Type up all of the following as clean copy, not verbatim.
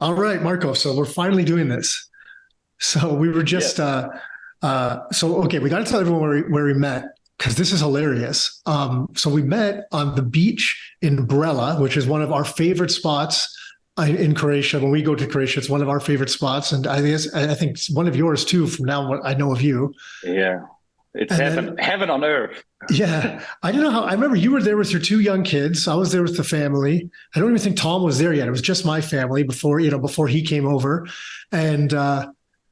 All right, Marco. So we're finally doing this. So we were just, Yes. okay, we got to tell everyone where we met because this is hilarious. So we met on the beach in Brela, which is one of our favorite spots in Croatia. When we go to Croatia, it's one of our favorite spots. And I think it's one of yours too, from now what I know of you. Yeah. It's And heaven, then, heaven on earth. yeah, I don't know how, I remember you were there with your two young kids. I was there with the family. I don't even think Tom was there yet. It was just my family before he came over. And,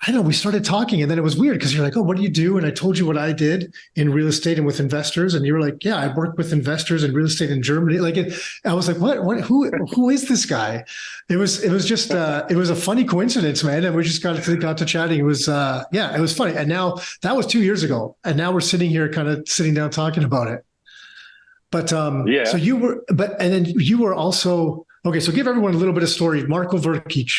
I don't know, we started talking and then it was weird because you're like, oh, what do you do? And I told you what I did in real estate and with investors. And you were like, yeah, I work with investors in real estate in Germany. I was like, who is this guy? It was just, it was a funny coincidence, man. And we just got to chatting. It was, it was funny. And now that was 2 years ago. And now we're sitting here kind of sitting down talking about it. But, Yeah. and then you were also, okay, so give everyone a little bit of story. Marko Verkic,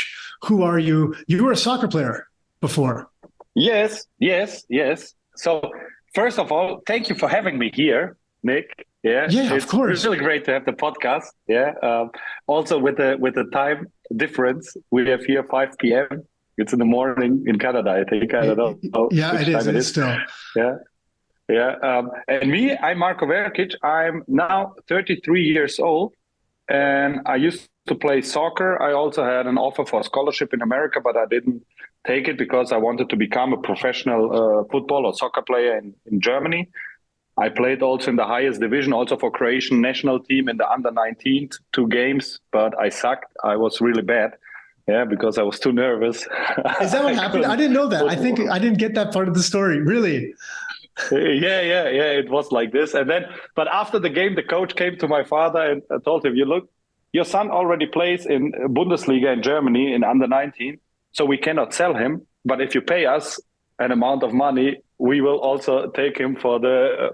who are you? You were a soccer player before. Yes. Yes. Yes. So first of all, thank you for having me here, Nick. Yeah. Yeah, of It's course. really great to have the podcast. Yeah. Also with the time difference, we have here 5 p.m. It's in the morning in Canada, I think. I don't know Yeah, which it is. time It it is is. still. Yeah. Yeah. And me, I'm Marko Verkic. I'm now 33 years old. And I used to play soccer. I also had an offer for a scholarship in America, but I didn't take it because I wanted to become a professional football or soccer player in Germany. I played also in the highest division, also for Croatian national team in the under 19, 2 games, but I sucked. I was really bad. Yeah, because I was too nervous. Is that what I happened? I couldn't didn't know that. I think football. I didn't get that part of the story. Really? Yeah. It was like this. And then, but after the game, the coach came to my father and told him, "You look, your son already plays in Bundesliga in Germany in under 19, so we cannot sell him. But if you pay us an amount of money, we will also take him for the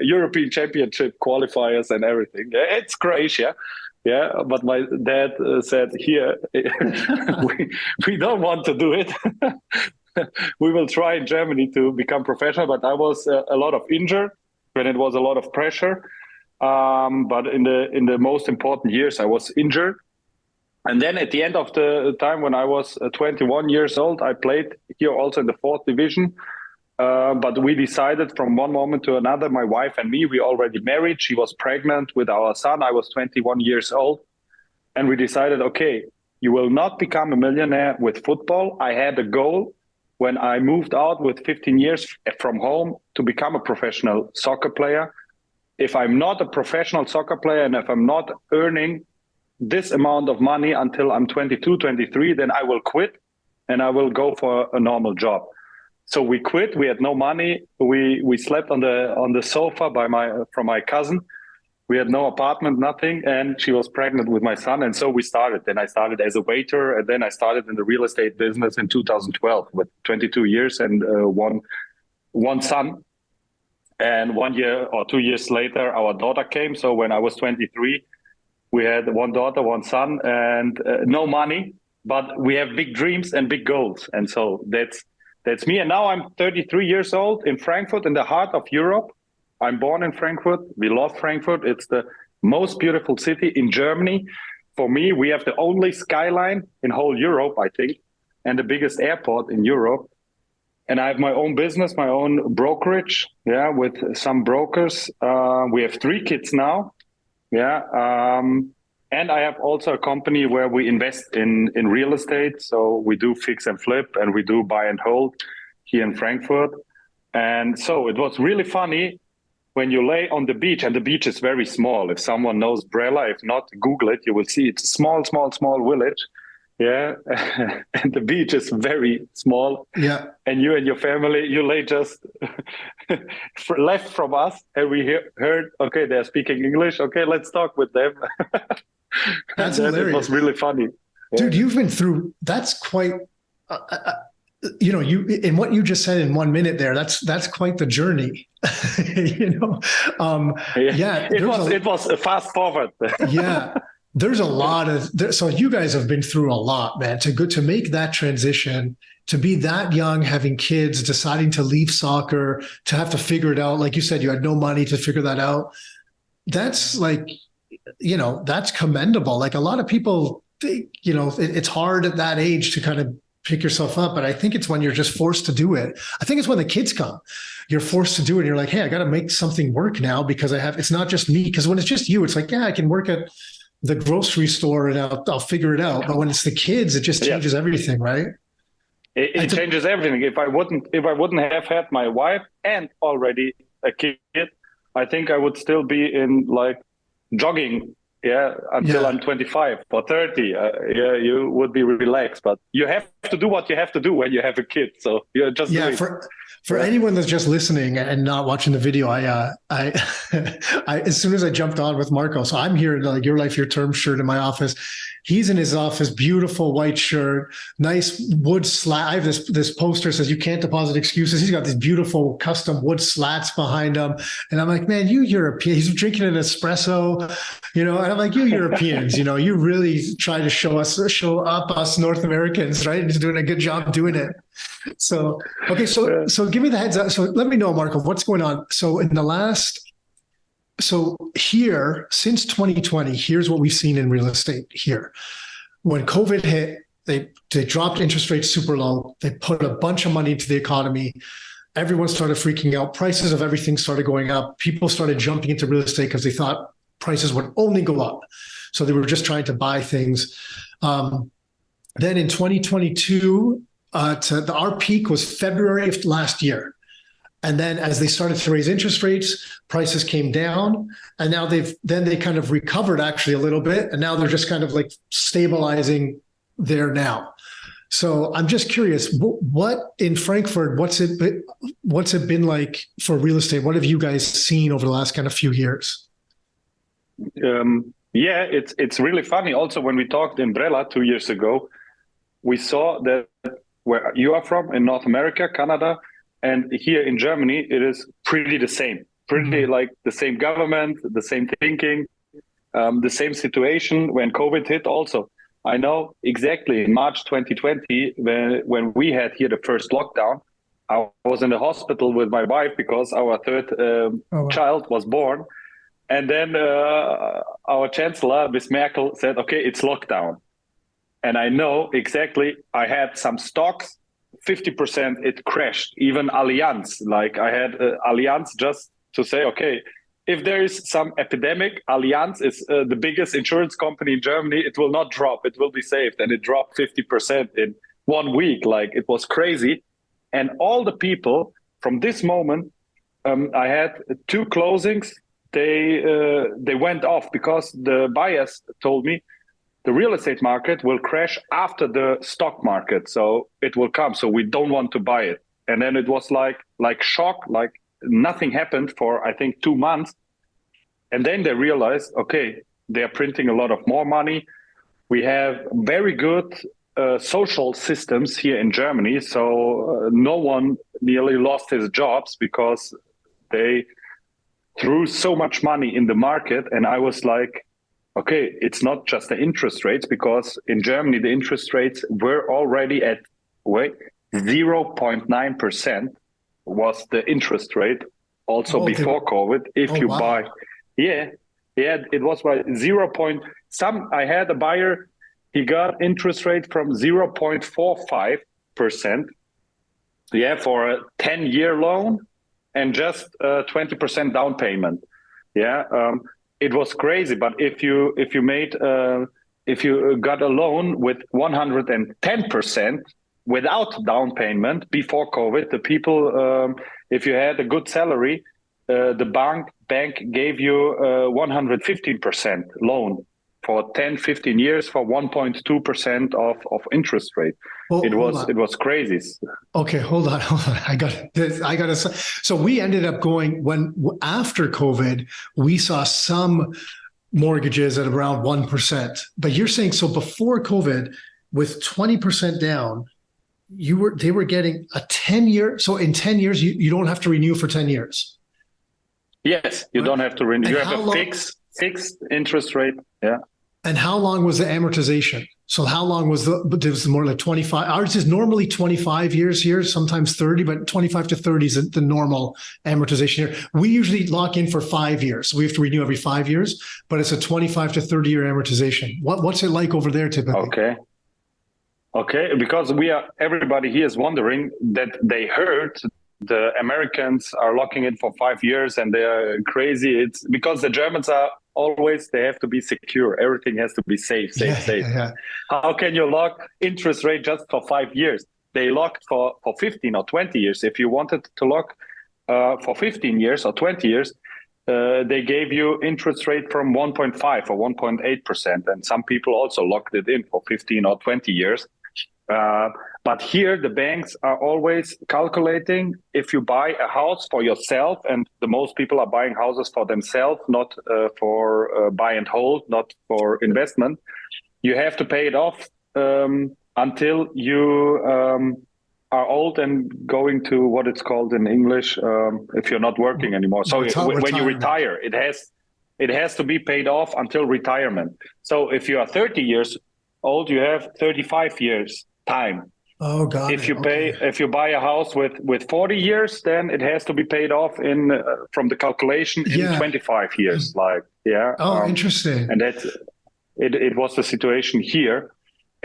European Championship qualifiers and everything. Yeah, it's Croatia." Yeah, but my dad said, "Here, we don't want to do it. We will try in Germany to become professional." But I was a lot of injured when it was a lot of pressure. But in the most important years, I was injured. And then at the end of the time when I was 21 years old, I played here also in the fourth division. But we decided from one moment to another, my wife and me, we already married. She was pregnant with our son. I was 21 years old. And we decided, okay, you will not become a millionaire with football. I had a goal when I moved out with 15 years from home to become a professional soccer player. If I'm not a professional soccer player and if I'm not earning this amount of money until I'm 22, 23, then I will quit and I will go for a normal job. So we quit. We had no money. We slept on the sofa from my cousin. We had no apartment, nothing, and she was pregnant with my son, and so we started. Then I started as a waiter, and then I started in the real estate business in 2012 with 22 years and one son. And 1 year or 2 years later, our daughter came. So when I was 23, we had one daughter, one son, and no money, but we have big dreams and big goals. And so that's me. And now I'm 33 years old in Frankfurt, in the heart of Europe. I'm born in Frankfurt. We love Frankfurt. It's the most beautiful city in Germany. For me, we have the only skyline in whole Europe, I think, and the biggest airport in Europe. And I have my own business, my own brokerage, yeah, with some brokers. We have 3 kids now, yeah. And I have also a company where we invest in real estate. So we do fix and flip and we do buy and hold here in Frankfurt. And so it was really funny when you lay on the beach, and the beach is very small. If someone knows Brela, if not, Google it, you will see it's a small village. Yeah. And the beach is very small. Yeah. And you and your family, you lay just left from us. And we heard, okay, they're speaking English. Okay, let's talk with them. That's And it was hilarious. really funny. Dude, you've been through, that's quite, you, in what you just said in 1 minute there, that's quite the journey, you know? Yeah, It was a fast forward. yeah, there's a lot so you guys have been through a lot, man, to make that transition, to be that young, having kids, deciding to leave soccer, to have to figure it out. Like you said, you had no money to figure that out. That's like, that's commendable. Like a lot of people, it's hard at that age to kind of pick yourself up. But I think it's when you're just forced to do it. I think it's when the kids come, you're forced to do it. And you're like, hey, I got to make something work now because it's not just me. Because when it's just you, it's like, yeah, I can work at the grocery store and I'll figure it out. But when it's the kids, it just changes everything, right? It changes everything. If I wouldn't have had my wife and already a kid, I think I would still be in like jogging, until I'm 25 or 30. You would be relaxed, but you have to do what you have to do when you have a kid. So you're just For anyone that's just listening and not watching the video, I as soon as I jumped on with Marko, so I'm here in like Your Life, Your Term shirt in my office. He's in his office, beautiful white shirt, nice wood slat. I have this poster that says you can't deposit excuses. He's got these beautiful custom wood slats behind him. And I'm like, man, you European, he's drinking an espresso, and I'm like, you Europeans, you really try to show up us North Americans, right? And he's doing a good job doing it. So, okay. So give me the heads up. So let me know, Marko, what's going on. So here, since 2020, here's what we've seen in real estate here. When COVID hit, they dropped interest rates super low. They put a bunch of money into the economy. Everyone started freaking out. Prices of everything started going up. People started jumping into real estate because they thought prices would only go up. So they were just trying to buy things. Then in 2022, our peak was February of last year. And then as they started to raise interest rates, prices came down, and now they kind of recovered actually a little bit. And now they're just kind of like stabilizing there now. So I'm just curious, what in Frankfurt, what's it been like for real estate? What have you guys seen over the last kind of few years? It's really funny. Also, when we talked in Brella 2 years ago, we saw that where you are from in North America, Canada, and here in Germany, it is pretty the same, like the same government, the same thinking, the same situation when COVID hit also. I know exactly in March 2020, when we had here the first lockdown, I was in the hospital with my wife because our third child was born. And then our chancellor, Miss Merkel, said, okay, it's lockdown. And I know exactly, I had some stocks, 50% it crashed, even Allianz. Like I had Allianz just to say, okay, if there is some epidemic, Allianz is the biggest insurance company in Germany. It will not drop, it will be saved. And it dropped 50% in 1 week. Like it was crazy. And all the people from this moment, I had 2 closings. They went off because the buyers told me, the real estate market will crash after the stock market. So it will come. So we don't want to buy it. And then it was like shock, like nothing happened for, I think, 2 months. And then they realized, okay, they're printing a lot of more money. We have very good social systems here in Germany. So no one nearly lost his jobs because they threw so much money in the market. And I was like, okay, it's not just the interest rates, because in Germany, the interest rates were already at 0.9% was the interest rate also before COVID. If you buy, it was by 0. I had a buyer, he got interest rate from 0.45%, for a 10-year loan and just 20% down payment. It was crazy, but if you got a loan with 110% without down payment before COVID, the people, if you had a good salary, the bank gave you 115% loan for 10, 15 years for 1.2% of interest rate. Well, it was crazy. Okay, hold on. I got to. So we ended up going after COVID, we saw some mortgages at around 1%. But you're saying, so before COVID, with 20% down, they were getting a 10-year. So in 10 years, you don't have to renew for 10 years. Yes, you don't have to renew. You have a fixed interest rate. Yeah. And how long was the amortization? So how long was but it was more like 25. Ours is normally 25 years here, sometimes 30, but 25 to 30 is the normal amortization here. We usually lock in for 5 years. So we have to renew every 5 years, but it's a 25 to 30 year amortization. What's it like over there typically? Okay, because everybody here is wondering that they heard the Americans are locking in for 5 years and they're crazy. It's because the Germans are always, they have to be secure. Everything has to be safe. Yeah. How can you lock interest rate just for 5 years? They locked for 15 or 20 years. If you wanted to lock for 15 years or 20 years, they gave you interest rate from 1.5 or 1.8%. And some people also locked it in for 15 or 20 years. But here the banks are always calculating if you buy a house for yourself, and the most people are buying houses for themselves, not for buy and hold, not for investment. You have to pay it off until you are old and going to what it's called in English if you're not working anymore. So when you retire, it has to be paid off until retirement. So if you are 30 years old, you have 35 years time. Oh God! If you buy a house with 40 years, then it has to be paid off from the calculation in 25 years. Interesting. And it was the situation here.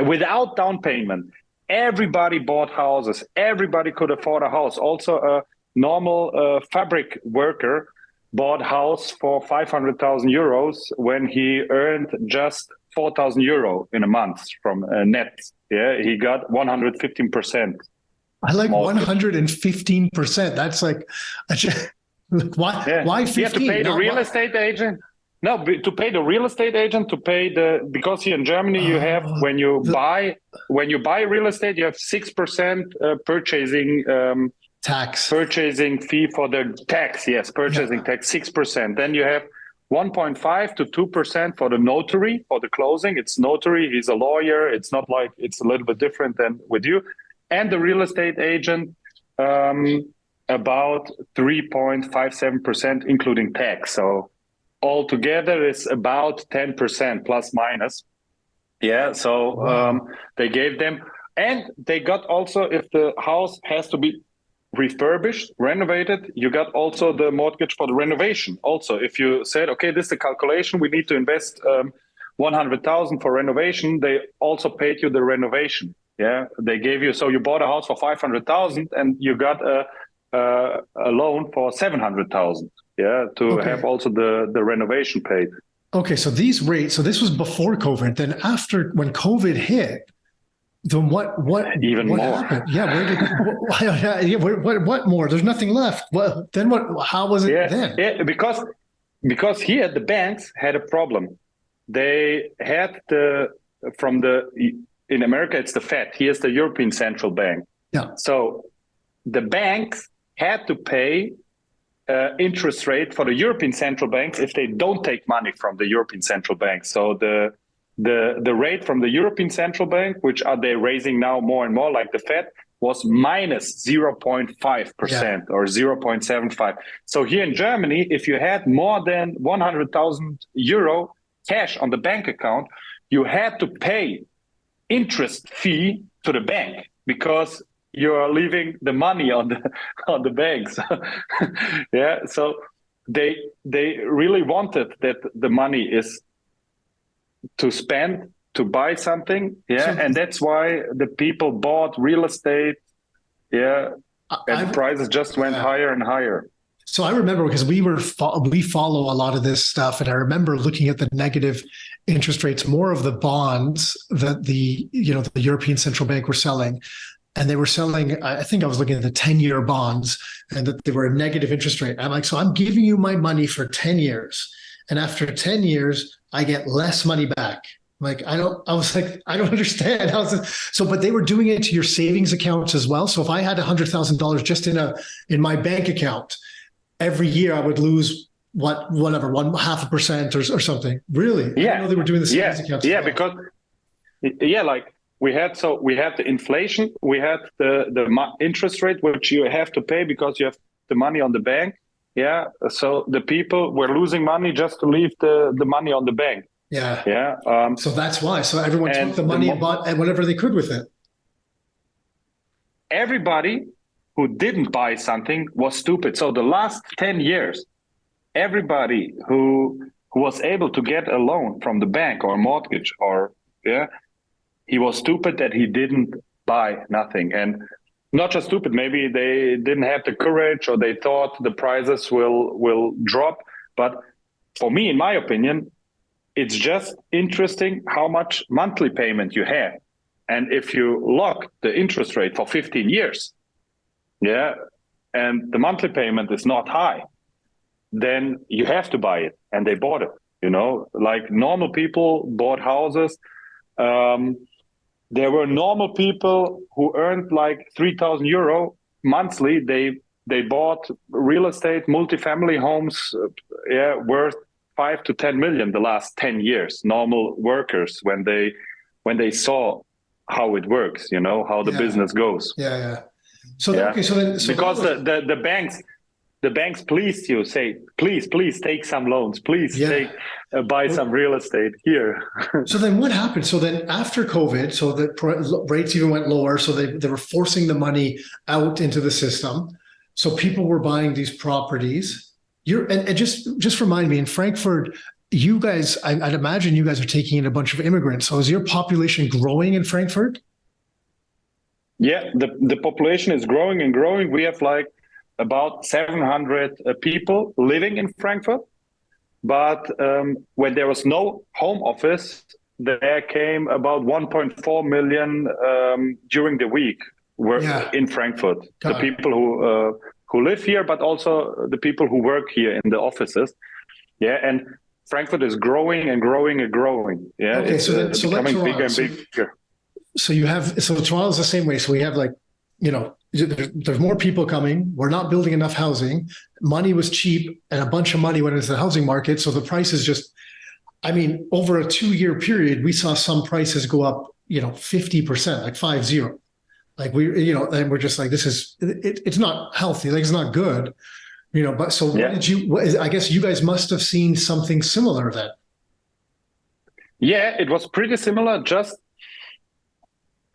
Without down payment, everybody bought houses. Everybody could afford a house. Also, a normal fabric worker bought a house for 500,000 euros when he earned just 4,000 euro in a month from net. Yeah, he got 115%. I like 115%. That's like, why? Yeah. Why 15? You have to pay the real estate agent. No, to pay the real estate agent, because here in Germany you have when you buy real estate, you have 6% purchasing tax purchasing fee for the tax. Yes, purchasing tax 6%. Then you have 1.5 to 2% for the notary, for the closing. It's notary, he's a lawyer. It's not like, it's a little bit different than with you. And the real estate agent, about 3.57%, including tax. So altogether it's about 10% plus minus. Yeah, so they gave them, and they got also, if the house has to be refurbished, renovated, you got also the mortgage for the renovation. Also, if you said, okay, this is the calculation, we need to invest 100,000 for renovation, they also paid you the renovation. Yeah, they gave you, so you bought a house for 500,000 and you got a loan for 700,000. Yeah, to have also the renovation paid. Okay, so these rates, so this was before COVID. Then after, when COVID hit, then what even what more happened? Yeah, what more? There's nothing left. Well, then what? How was it then? Yeah, because here the banks had a problem. They had in America it's the Fed. Here's the European Central Bank. Yeah. So the banks had to pay interest rate for the European Central Bank if they don't take money from the European Central Bank. So the rate from the European Central Bank, which are they raising now more and more, like the Fed, was minus 0.5% or 0.75. So here in Germany, if you had more than 100,000 euro cash on the bank account, you had to pay interest fee to the bank because you are leaving the money on the banks. Yeah, so they really wanted that the money is to spend, to buy something, and that's why the people bought real estate, and prices just went higher and higher. So I remember, because we follow a lot of this stuff, and I remember looking at the negative interest rates, more of the bonds that the European Central Bank were selling. And they were selling, I think I was looking at the 10-year bonds, and that they were a negative interest rate. I'm like, so I'm giving you my money for 10 years. And after 10 years, I get less money back. I don't understand how so, but they were doing it to your savings accounts as well. So if I had $100,000 just in my bank account, every year I would lose whatever, 0.5% or something. Really? Yeah. I didn't know they were doing the savings accounts. Yeah, because like we had the inflation, we had the interest rate, which you have to pay because you have the money on the bank. Yeah. So the people were losing money just to leave the money on the bank. Yeah. Yeah. So that's why. So everyone took the money and bought whatever they could with it. Everybody who didn't buy something was stupid. So the last 10 years, everybody who was able to get a loan from the bank or a mortgage or he was stupid that he didn't buy nothing. And not just stupid, maybe they didn't have the courage or they thought the prices will drop. But for me, in my opinion, it's just interesting how much monthly payment you have. And if you lock the interest rate for 15 years, and the monthly payment is not high, then you have to buy it. And they bought it, like normal people bought houses. There were normal people who earned like 3,000 euro monthly. They bought real estate, multifamily homes, worth 5 to 10 million the last 10 years. Normal workers when they saw how it works, how the business goes. Yeah. So then, because the banks pleased you, say, please take some loans, please buy some real estate here. So then what happened? So then after COVID, so the rates even went lower. So they were forcing the money out into the system. So people were buying these properties. And just remind me, in Frankfurt, you guys, I'd imagine you guys are taking in a bunch of immigrants. So is your population growing in Frankfurt? Yeah, the population is growing and growing. We have like about 700 people living in Frankfurt. But when there was no home office, there came about 1.4 million during the week in Frankfurt. The people who live here, but also the people who work here in the offices. Yeah, and Frankfurt is growing and growing and growing. Yeah, okay, it's becoming bigger and bigger. So Toronto's the same way. So we have there's more people coming. We're not building enough housing. Money was cheap and a bunch of money went into the housing market. So the prices over a 2-year period, we saw some prices go up, 50%, like 50. Like and we're just like, it's not healthy. Like it's not good, but so I guess you guys must have seen something similar then. Yeah, it was pretty similar. Just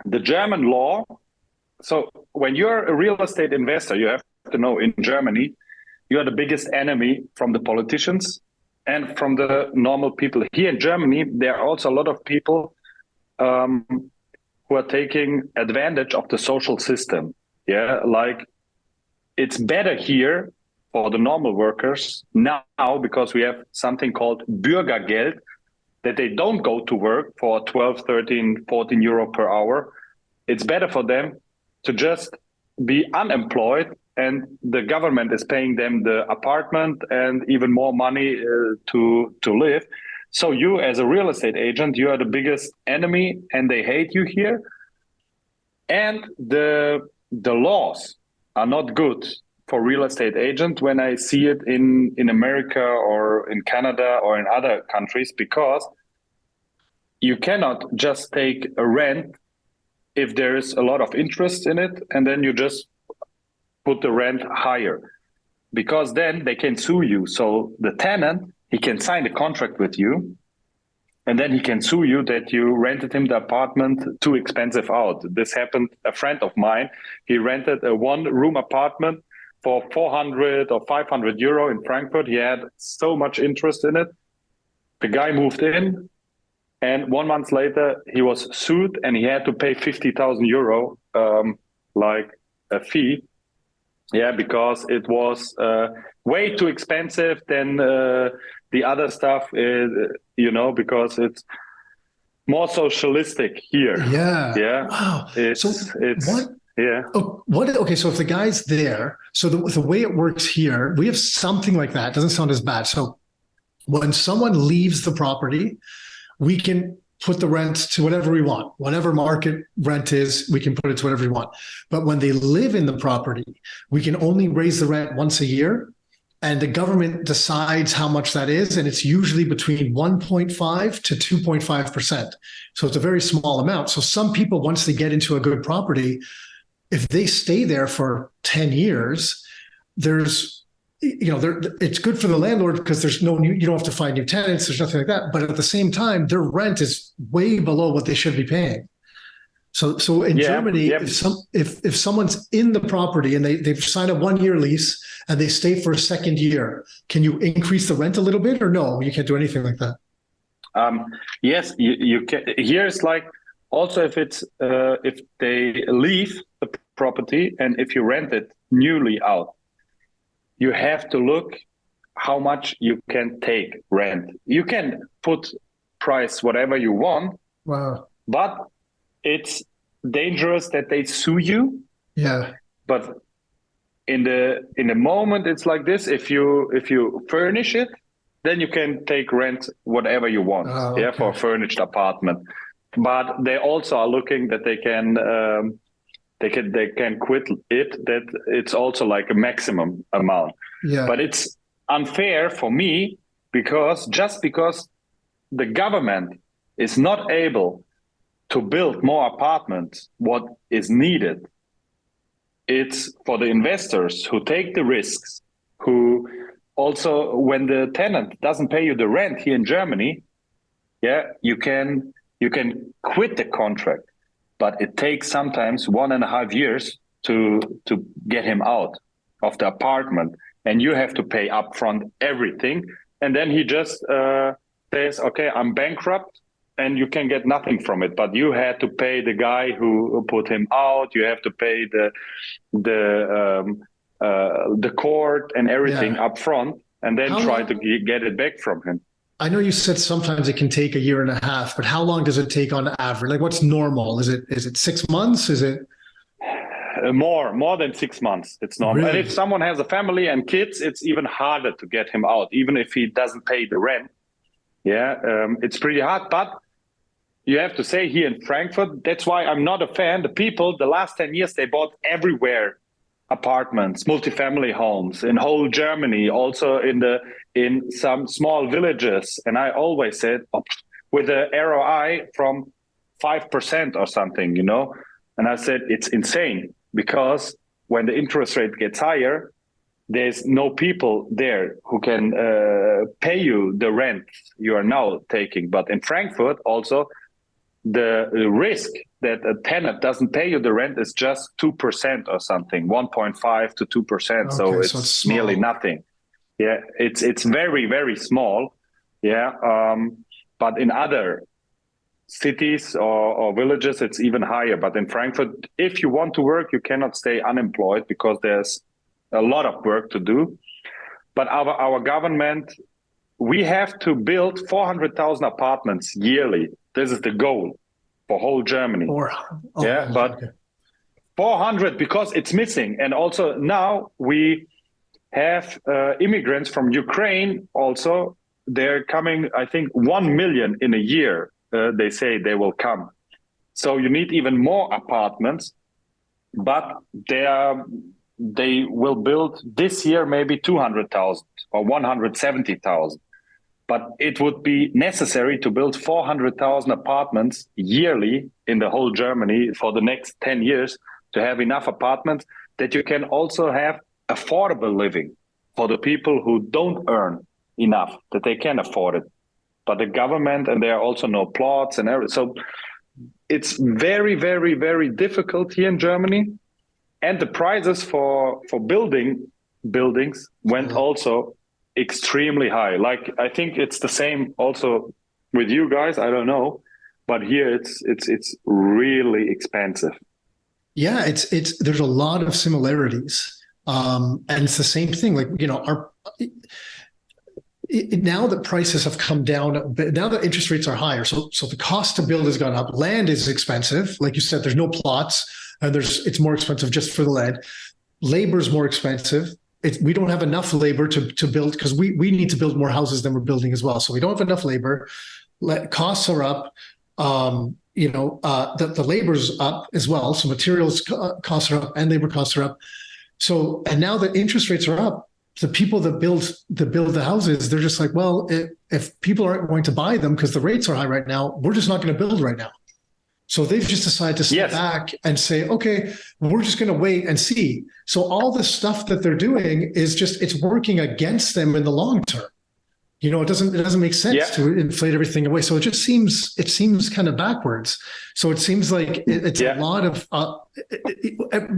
the German law. So when you're a real estate investor, you have to know in Germany, you are the biggest enemy from the politicians and from the normal people. Here in Germany, there are also a lot of people who are taking advantage of the social system. Yeah, like it's better here for the normal workers now because we have something called Bürgergeld, that they don't go to work for 12, 13, 14 euro per hour. It's better for them to just be unemployed, and the government is paying them the apartment and even more money to live. So you, as a real estate agent, you are the biggest enemy, and they hate you here. And the laws are not good for real estate agent when I see it in America or in Canada or in other countries, because you cannot just take a rent if there is a lot of interest in it, and then you just put the rent higher, because then they can sue you. So the tenant, he can sign a contract with you, and then he can sue you that you rented him the apartment too expensive out. This happened, a friend of mine, he rented a 1-room apartment for 400 or 500 euro in Frankfurt. He had so much interest in it. The guy moved in, and 1 month later, he was sued and he had to pay 50,000 euro, like a fee. Yeah, because it was way too expensive than the other stuff, because it's more socialistic here. Yeah. Yeah. Wow. What? Yeah. Okay. So if the guy's there, so the way it works here, we have something like that. It doesn't sound as bad. So when someone leaves the property, we can put the rent to whatever we want. Whatever market rent is, we can put it to whatever we want. But when they live in the property, we can only raise the rent once a year. And the government decides how much that is. And it's usually between 1.5 to 2.5%. So it's a very small amount. So some people, once they get into a good property, if they stay there for 10 years, there's it's good for the landlord because you don't have to find new tenants. There's nothing like that. But at the same time, their rent is way below what they should be paying. So in Germany, if someone's in the property and they've signed a 1-year lease and they stay for a second year, can you increase the rent a little bit, or no? You can't do anything like that. Yes, you can. Here's like also if they leave the property and if you rent it newly out, you have to look how much you can take rent. You can put price whatever you want. Wow. But it's dangerous that they sue you. Yeah. But in the moment, it's like this. If you furnish it, then you can take rent whatever you want. Okay. Yeah, for a furnished apartment. But they also are looking that they can quit it. That it's also like a maximum amount. Yeah. But it's unfair for me because the government is not able to build more apartments, what is needed. It's for the investors who take the risks, who also, when the tenant doesn't pay you the rent here in Germany, you can quit the contract, but it takes sometimes 1.5 years to get him out of the apartment, and you have to pay upfront everything, and then he just says, "Okay, I'm bankrupt." And you can get nothing from it, but you had to pay the guy who put him out. You have to pay the court and everything up front, and then try to get it back from him. I know you said sometimes it can take 1.5 years, but how long does it take on average? Like, what's normal? Is it 6 months? Is it more than 6 months? It's normal. Really? And if someone has a family and kids, it's even harder to get him out, even if he doesn't pay the rent. It's pretty hard, but you have to say here in Frankfurt, that's why I'm not a fan. The people, the last 10 years, they bought everywhere apartments, multifamily homes in whole Germany, also in some small villages. And I always said, with the ROI from 5% or something, And I said, it's insane because when the interest rate gets higher, there's no people there who can pay you the rent you are now taking. But in Frankfurt, also, the risk that a tenant doesn't pay you the rent is just 2% or something, 1.5 to 2%. Okay, so it's it's nearly nothing. Yeah, it's very, very small. Yeah, but in other cities or villages, it's even higher. But in Frankfurt, if you want to work, you cannot stay unemployed because there's a lot of work to do. But our government, we have to build 400,000 apartments yearly. This is the goal for whole Germany. But 400 because it's missing. And also now we have immigrants from Ukraine also. They're coming, I think, 1 million in a year. They say they will come. So you need even more apartments. But they will build this year maybe 200,000 or 170,000. But it would be necessary to build 400,000 apartments yearly in the whole Germany for the next 10 years to have enough apartments that you can also have affordable living for the people who don't earn enough, that they can afford it. But the government, and there are also no plots and everything. So it's very, very, very difficult here in Germany. And the prices for buildings went also extremely high. Like, I think it's the same also with you guys. I don't know, but here it's really expensive. Yeah, there's a lot of similarities, and it's the same thing. Like, now that prices have come down, now that interest rates are higher, so the cost to build has gone up. Land is expensive, like you said. There's no plots, and it's more expensive just for the land. Labor is more expensive. We don't have enough labor to build because we need to build more houses than we're building as well. So we don't have enough labor. Costs are up. The labor's up as well. So materials costs are up and labor costs are up. So, and now that interest rates are up, the people that build the houses, they're just like, well, if people aren't going to buy them because the rates are high right now, we're just not going to build right now. So they've just decided to step back and say, okay, we're just going to wait and see. So all the stuff that they're doing is just, it's working against them in the long term. You know, it doesn't make sense to inflate everything away. So it seems kind of backwards. So it seems like it's a lot of,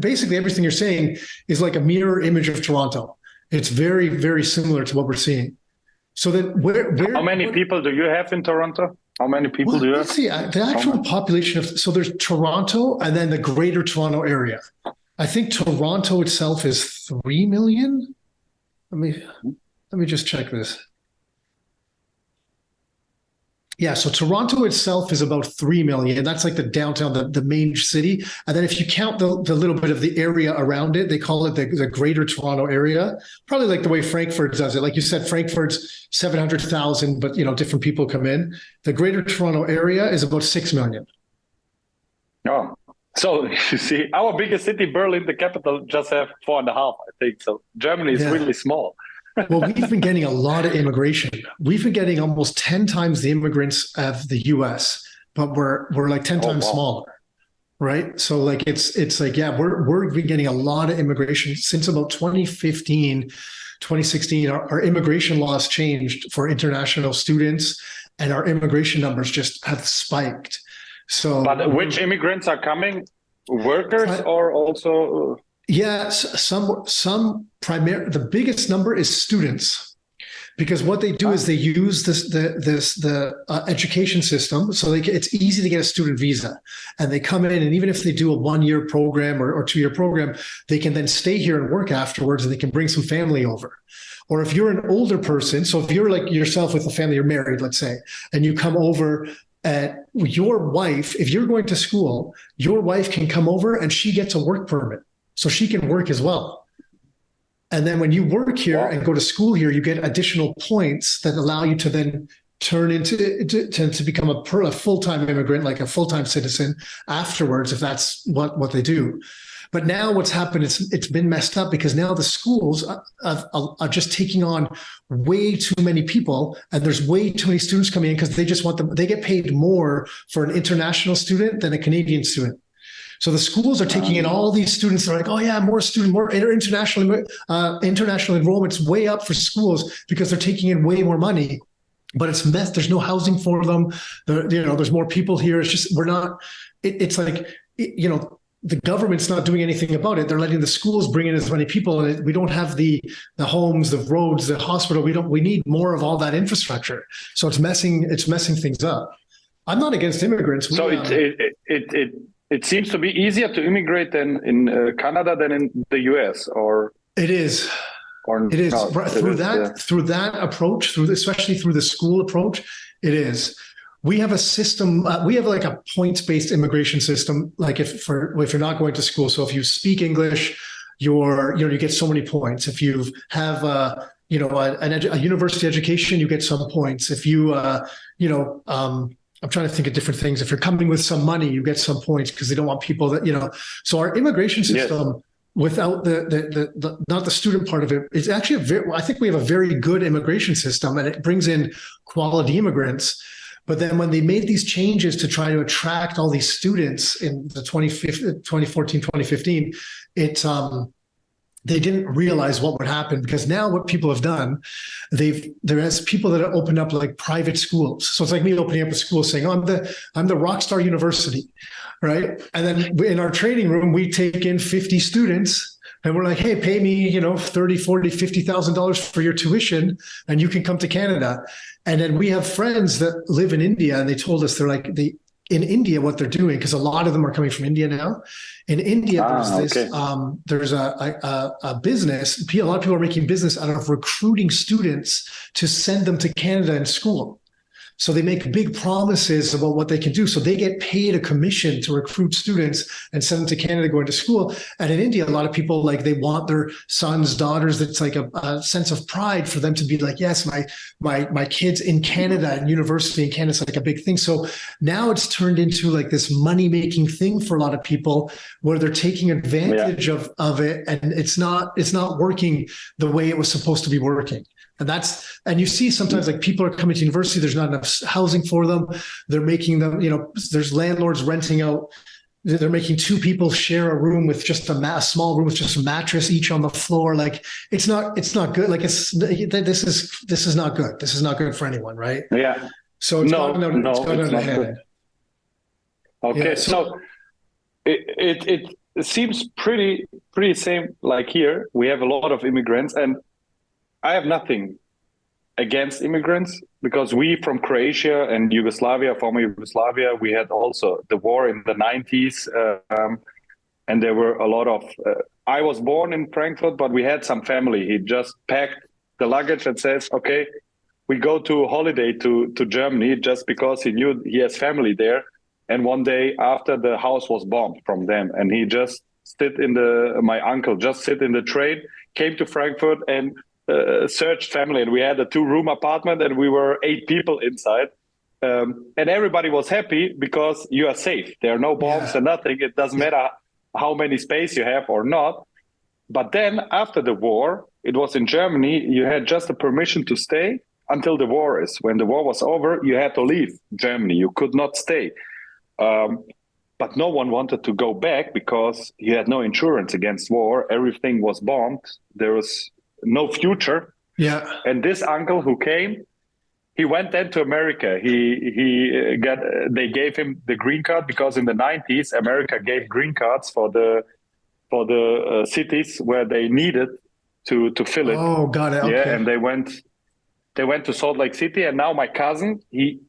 basically everything you're saying is like a mirror image of Toronto. It's very, very similar to what we're seeing. So then how many people do you have in Toronto? How many people do you have? Let's see, the actual population so there's Toronto and then the greater Toronto area. I think Toronto itself is 3 million. Let me just check this. Yeah, so Toronto itself is about 3 million. That's like the downtown, the main city. And then if you count the little bit of the area around it, they call it the greater Toronto area, probably like the way Frankfurt does it. Like you said, Frankfurt's 700,000, but different people come in. The greater Toronto area is about 6 million. Oh, so you see, our biggest city, Berlin, the capital, just have 4.5, I think. So Germany is really small. Well, we've been getting a lot of immigration. We've been getting almost 10 times the immigrants of the US, but we're like 10 times smaller, right? So like it's like, we're been getting a lot of immigration since about 2015, 2016. Our immigration laws changed for international students, and our immigration numbers just have spiked. So, but which immigrants are coming? Workers or also? Yes, some primary. The biggest number is students, because what they do is they use the education system. So it's easy to get a student visa, and they come in, and even if they do a 1-year program or 2-year program, they can then stay here and work afterwards, and they can bring some family over. Or if you're an older person, so if you're like yourself with a family, you're married, let's say, and you come over. Your wife, if you're going to school, your wife can come over and she gets a work permit. So she can work as well. And then when you work here and go to school here, you get additional points that allow you to then turn to become a full-time immigrant, like a full-time citizen afterwards, if that's what they do. But now what's happened, it's been messed up, because now the schools are just taking on way too many people, and there's way too many students coming in because they just want them. They get paid more for an international student than a Canadian student. So the schools are taking in all these students. They're like, oh yeah, more international enrollment's way up for schools because they're taking in way more money. But it's mess. There's no housing for them. There's more people here. It's just it's like the government's not doing anything about it. They're letting the schools bring in as many people, and we don't have the homes, the roads, the hospital. We need more of all that infrastructure. So it's messing things up. I'm not against immigrants. It seems to be easier to immigrate in Canada than in the US, or it is. It is through that approach, especially through the school approach. It is. We have a system. We have like a points-based immigration system. Like if you're not going to school, so if you speak English, you get so many points. If you have a university education, you get some points. If you I'm trying to think of different things. If you're coming with some money, you get some points because they don't want people that, So our immigration system, without the not the student part of it, is actually I think we have a very good immigration system, and it brings in quality immigrants. But then when they made these changes to try to attract all these students in the 2014, 2015, they didn't realize what would happen, because now what people have done, there's people that have opened up like private schools. So it's like me opening up a school saying, oh, I'm the Rockstar University, right? And then in our training room, we take in 50 students, and we're like, hey, pay me, $30, $40, $50,000 for your tuition, and you can come to Canada. And then we have friends that live in India, and they told us, they're like, in India, what they're doing, because a lot of them are coming from India now. In India, there's a business. A lot of people are making business out of recruiting students to send them to Canada in school. So they make big promises about what they can do. So they get paid a commission to recruit students and send them to Canada going to school. And in India, a lot of people, like, they want their sons, daughters. It's like a sense of pride for them to be like, yes, my kids in Canada and university in Canada is like a big thing. So now it's turned into like this money-making thing for a lot of people, where they're taking advantage of it. And it's not working the way it was supposed to be working. And you see sometimes like people are coming to university, there's not enough housing for them. They're making them, there's landlords renting out. They're making two people share a room with just a small room with just a mattress each on the floor. Like it's not good. Like this is not good. This is not good for anyone. Right. Yeah. So it's gone out of hand. Okay. Yeah, so it seems pretty same like here. We have a lot of immigrants, and I have nothing against immigrants because we from Croatia and Yugoslavia, former Yugoslavia, we had also the war in the 90s. And there were a lot of, I was born in Frankfurt, but we had some family. He just packed the luggage and says, okay, we go to holiday to Germany just because he knew he has family there. And one day after the house was bombed from them, and he just my uncle just sit in the train, came to Frankfurt and searched family, and we had a 2-room apartment and we were 8 people inside. And everybody was happy because you are safe. There are no bombs and nothing. It doesn't matter how many space you have or not. But then after the war, it was in Germany, you had just a permission to stay until the war is. When the war was over, you had to leave Germany. You could not stay. But no one wanted to go back because you had no insurance against war. Everything was bombed. There was no future. Yeah. And this uncle who came, he went then to America. They gave him the green card because in the 90s, America gave green cards for the cities where they needed to fill it. Oh, got it. Okay. Yeah, and they went to Salt Lake City, and now my cousin,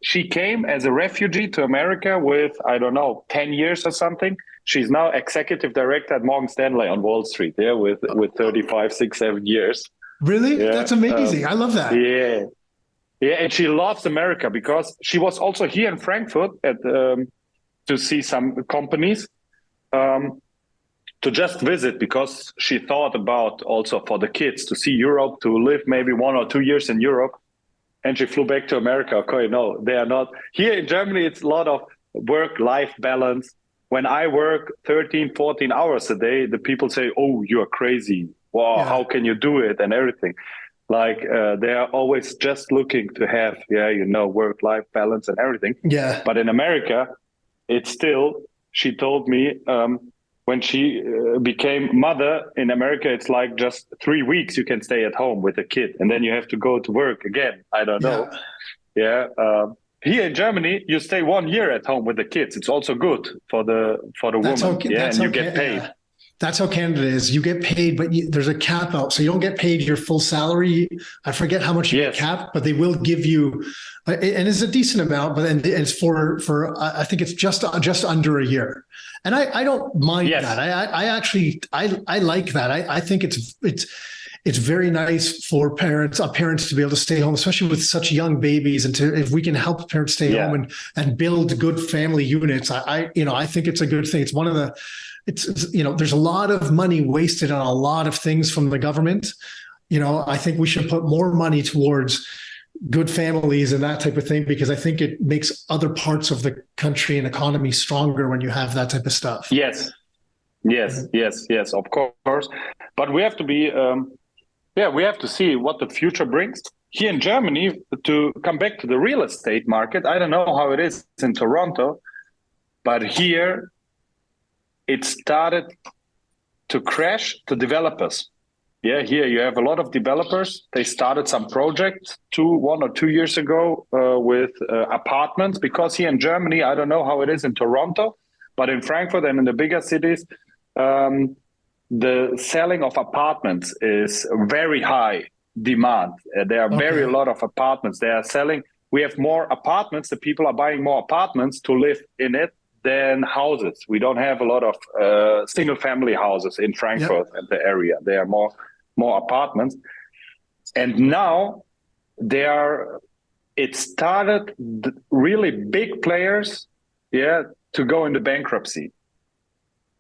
she came as a refugee to America with, I don't know, 10 years or something. She's now executive director at Morgan Stanley on Wall Street, with 35, 6, 7 years. Really? Yeah. That's amazing. I love that. Yeah. Yeah, and she loves America because she was also here in Frankfurt to see some companies, to just visit because she thought about also for the kids to see Europe, to live maybe 1 or 2 years in Europe. And she flew back to America. Okay, no, they are not. Here in Germany, it's a lot of work-life balance. When I work 13, 14 hours a day, the people say, oh, you're crazy. Wow, how can you do it? And everything. Like they are always just looking to have, work-life balance and everything. Yeah. But in America, it's still, she told me, when she became mother in America, it's like just 3 weeks you can stay at home with a kid, and then you have to go to work again. I don't know. Yeah. Here in Germany, you stay 1 year at home with the kids. It's also good for the woman. And you get paid. Yeah. That's how Canada is. You get paid, but there's a cap out. So you don't get paid your full salary. I forget how much you get capped, but they will give you, and it's a decent amount, but then it's for I think it's just under a year. And I don't mind that. I actually like that. I think it's very nice for parents to be able to stay home, especially with such young babies, and if we can help parents stay home and build good family units. I think it's a good thing. It's one of the, there's a lot of money wasted on a lot of things from the government. I think we should put more money towards good families and that type of thing, because I think it makes other parts of the country and economy stronger when you have that type of stuff. Yes, of course. But we have to be, we have to see what the future brings. Here in Germany, to come back to the real estate market, I don't know how it is in Toronto, but here it started to crash to developers. Yeah, here you have a lot of developers. They started some projects 1 or 2 years ago with apartments, because here in Germany, I don't know how it is in Toronto, but in Frankfurt and in the bigger cities, the selling of apartments is very high demand. There are a lot of apartments. They are selling. We have more apartments. The people are buying more apartments to live in it than houses. We don't have a lot of single family houses in Frankfurt and the area. There are more apartments. And now it started really big players, to go into bankruptcy.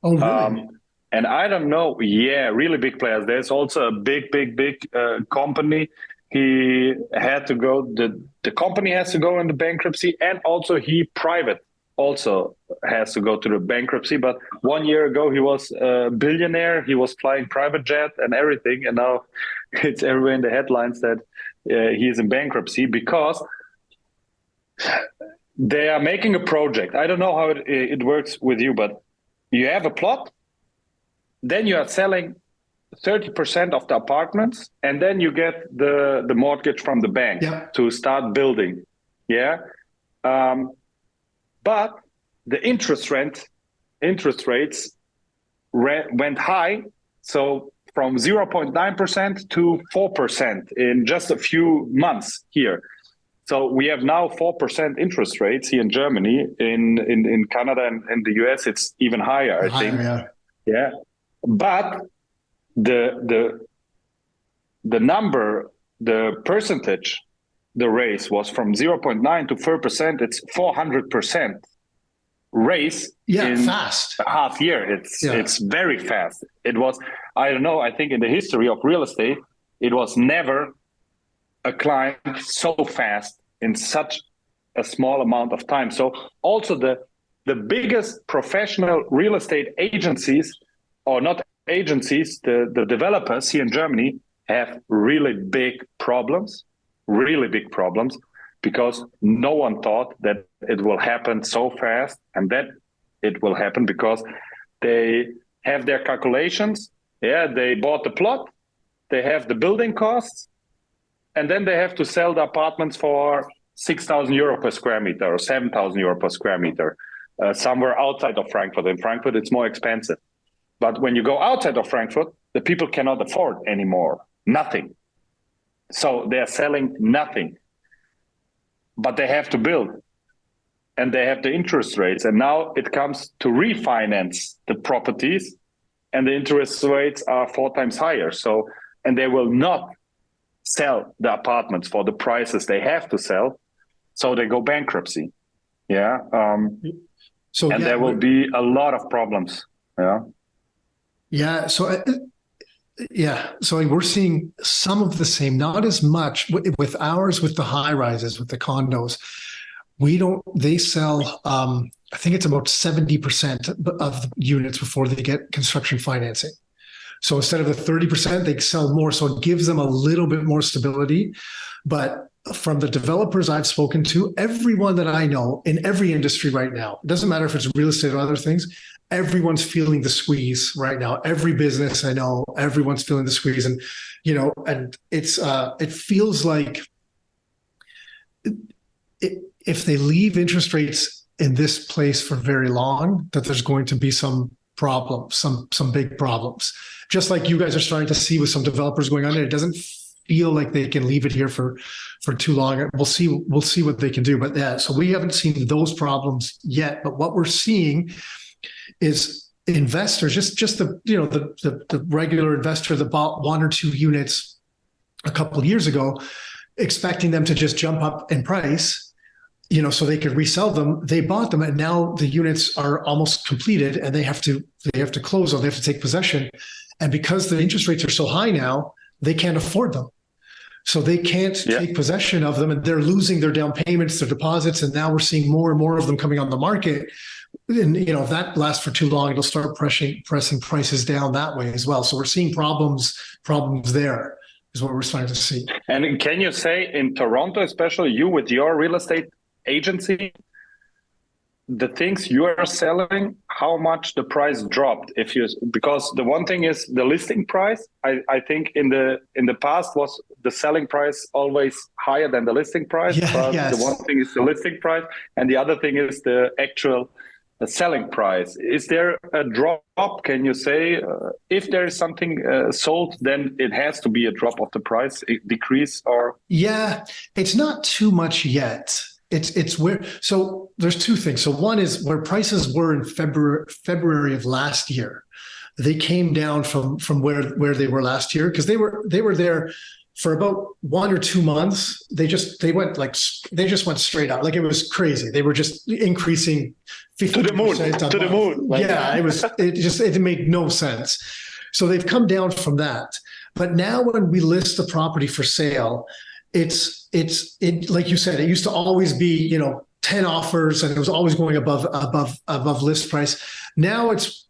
Oh, really? And I don't know. Yeah, really big players. There's also a big company. He had to go. The company has to go into bankruptcy, and also he private also has to go to the bankruptcy. But 1 year ago, he was a billionaire. He was flying private jet and everything. And now it's everywhere in the headlines that he is in bankruptcy because they are making a project. I don't know how it works with you, but you have a plot, then you are selling 30% of the apartments, and then you get the mortgage from the bank to start building. Yeah. But the interest rates went high. So from 0.9% to 4% in just a few months here. So we have now 4% interest rates here in Germany. In Canada and the US, it's even higher, I think. Yeah. But the number, the percentage, the raise was from 0.9 to 4%. It's 400% raise in fast. a half year. It's very fast. It was, I don't know, I think in the history of real estate, it was never a climb so fast in such a small amount of time. So also the biggest professional real estate agencies, or not agencies, the developers here in Germany have really big problems, because no one thought that it will happen so fast, and that it will happen because they have their calculations. Yeah, they bought the plot, they have the building costs, and then they have to sell the apartments for 6,000 euro per square meter or 7,000 euro per square meter, somewhere outside of Frankfurt. In Frankfurt, it's more expensive. But when you go outside of Frankfurt, the people cannot afford anymore, nothing. So they're selling nothing. But they have to build, and they have the interest rates. And now it comes to refinance the properties, and the interest rates are 4 times higher. So, and they will not sell the apartments for the prices they have to sell. So they go bankruptcy. Yeah. There will be a lot of problems. Yeah. Yeah. So we're seeing some of the same, not as much with ours, with the high rises, with the condos. They sell, I think it's about 70% of the units before they get construction financing. So instead of the 30%, they sell more. So it gives them a little bit more stability. But from the developers I've spoken to, everyone that I know in every industry right now, it doesn't matter if it's real estate or other things, everyone's feeling the squeeze right now. Every business I know, everyone's feeling the squeeze. And, and it's, it feels like if they leave interest rates in this place for very long, that there's going to be some problems, some big problems. Just like you guys are starting to see with some developers going on, it doesn't feel like they can leave it here for too long. We'll see what they can do. But yeah, so we haven't seen those problems yet. But what we're seeing is investors, just the regular investor that bought 1 or 2 units a couple of years ago, expecting them to just jump up in price, so they could resell them. They bought them, and now the units are almost completed, and they have to close them. They have to take possession, and because the interest rates are so high now, they can't afford them. So they can't take possession of them, and they're losing their down payments, their deposits, and now we're seeing more and more of them coming on the market. And if that lasts for too long, it'll start pressing prices down that way as well. So we're seeing problems there is what we're starting to see. And can you say in Toronto, especially you with your real estate agency, the things you are selling, how much the price dropped? Because the one thing is the listing price. I think in the past was the selling price always higher than the listing price. The one thing is the listing price, and the other thing is the actual selling price. Is there a drop? Can you say if there is something sold, then it has to be a drop of the price, a decrease, or? Yeah, it's not too much yet. It's where, so there's 2 things. So one is where prices were in February of last year. They came down from where they were last year, because they were there for about 1 or 2 months. They just went straight up. Like, it was crazy. They were just increasing 50% to the moon. Yeah, it made no sense. So they've come down from that. But now when we list the property for sale, it's like you said, it used to always be, 10 offers, and it was always going above list price. Now it's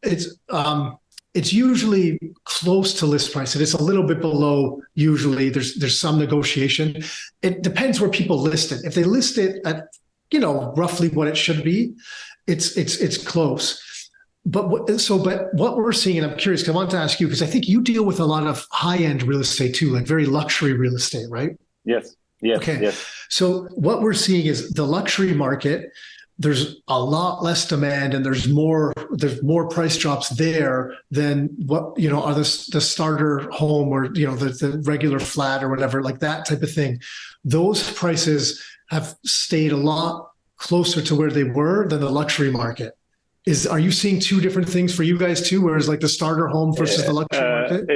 it's usually close to list price. And it's a little bit below usually. There's some negotiation. It depends where people list it. If they list it at, roughly what it should be, it's close. But what we're seeing, and I'm curious, because I want to ask you, because I think you deal with a lot of high-end real estate too, like very luxury real estate, right? Yes. Okay. Yes. So what we're seeing is the luxury market, there's a lot less demand and there's more price drops there than what, are the starter home or, the regular flat or whatever, like that type of thing. Those prices have stayed a lot closer to where they were than the luxury market. Are you seeing two different things for you guys too? Whereas like the starter home versus the luxury market?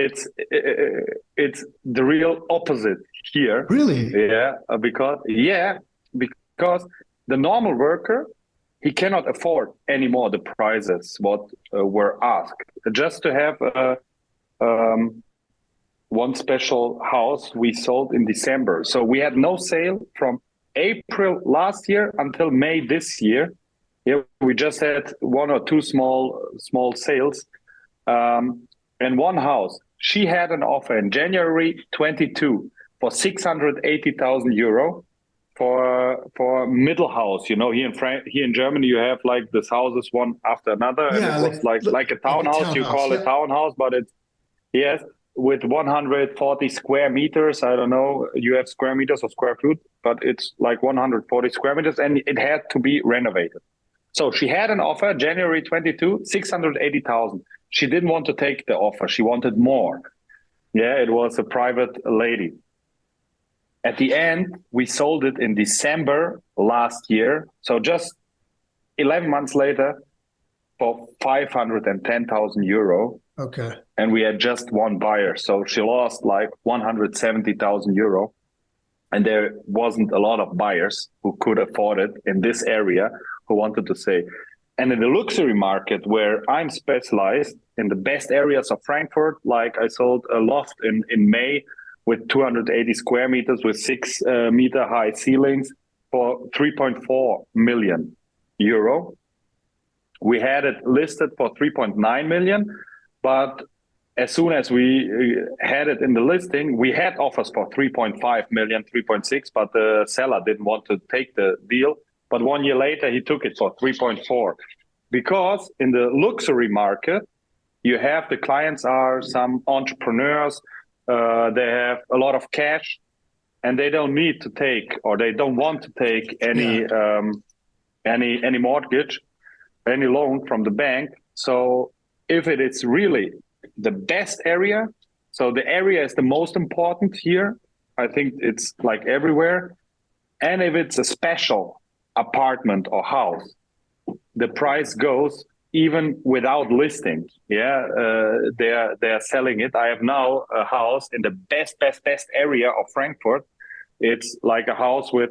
It's the real opposite here. Really? Yeah, because the normal worker, he cannot afford anymore the prices what were asked. Just to have one special house we sold in December. So we had no sale from April last year until May this year. Yeah, we just had one or two small sales, and one house. She had an offer in January 22 for 680,000 euro for middle house. Here in Germany, you have like these houses one after another, and it was like a townhouse. You call it townhouse, but it's with 140 square meters. I don't know, you have square meters or square foot, but it's like 140 square meters, and it had to be renovated. So she had an offer, January 22, 680,000. She didn't want to take the offer. She wanted more. Yeah, it was a private lady. At the end, we sold it in December last year. So just 11 months later for 510,000 euro. Okay. And we had just one buyer. So she lost like 170,000 euro. And there wasn't a lot of buyers who could afford it in this area who wanted to say. And in the luxury market where I'm specialized in the best areas of Frankfurt, like I sold a loft in May with 280 square meters with 6 meter high ceilings for 3.4 million euro. We had it listed for 3.9 million, but as soon as we had it in the listing, we had offers for 3.5 million, 3.6, but the seller didn't want to take the deal. But 1 year later, he took it for 3.4. Because in the luxury market, you have the clients are some entrepreneurs, they have a lot of cash, and they don't need to take, or they don't want to take any mortgage, any loan from the bank. So if it is really the best area, so the area is the most important here. I think it's like everywhere. And if it's a special apartment or house, the price goes even without listing. Yeah, they're selling it. I have now a house in the best area of Frankfurt. It's like a house with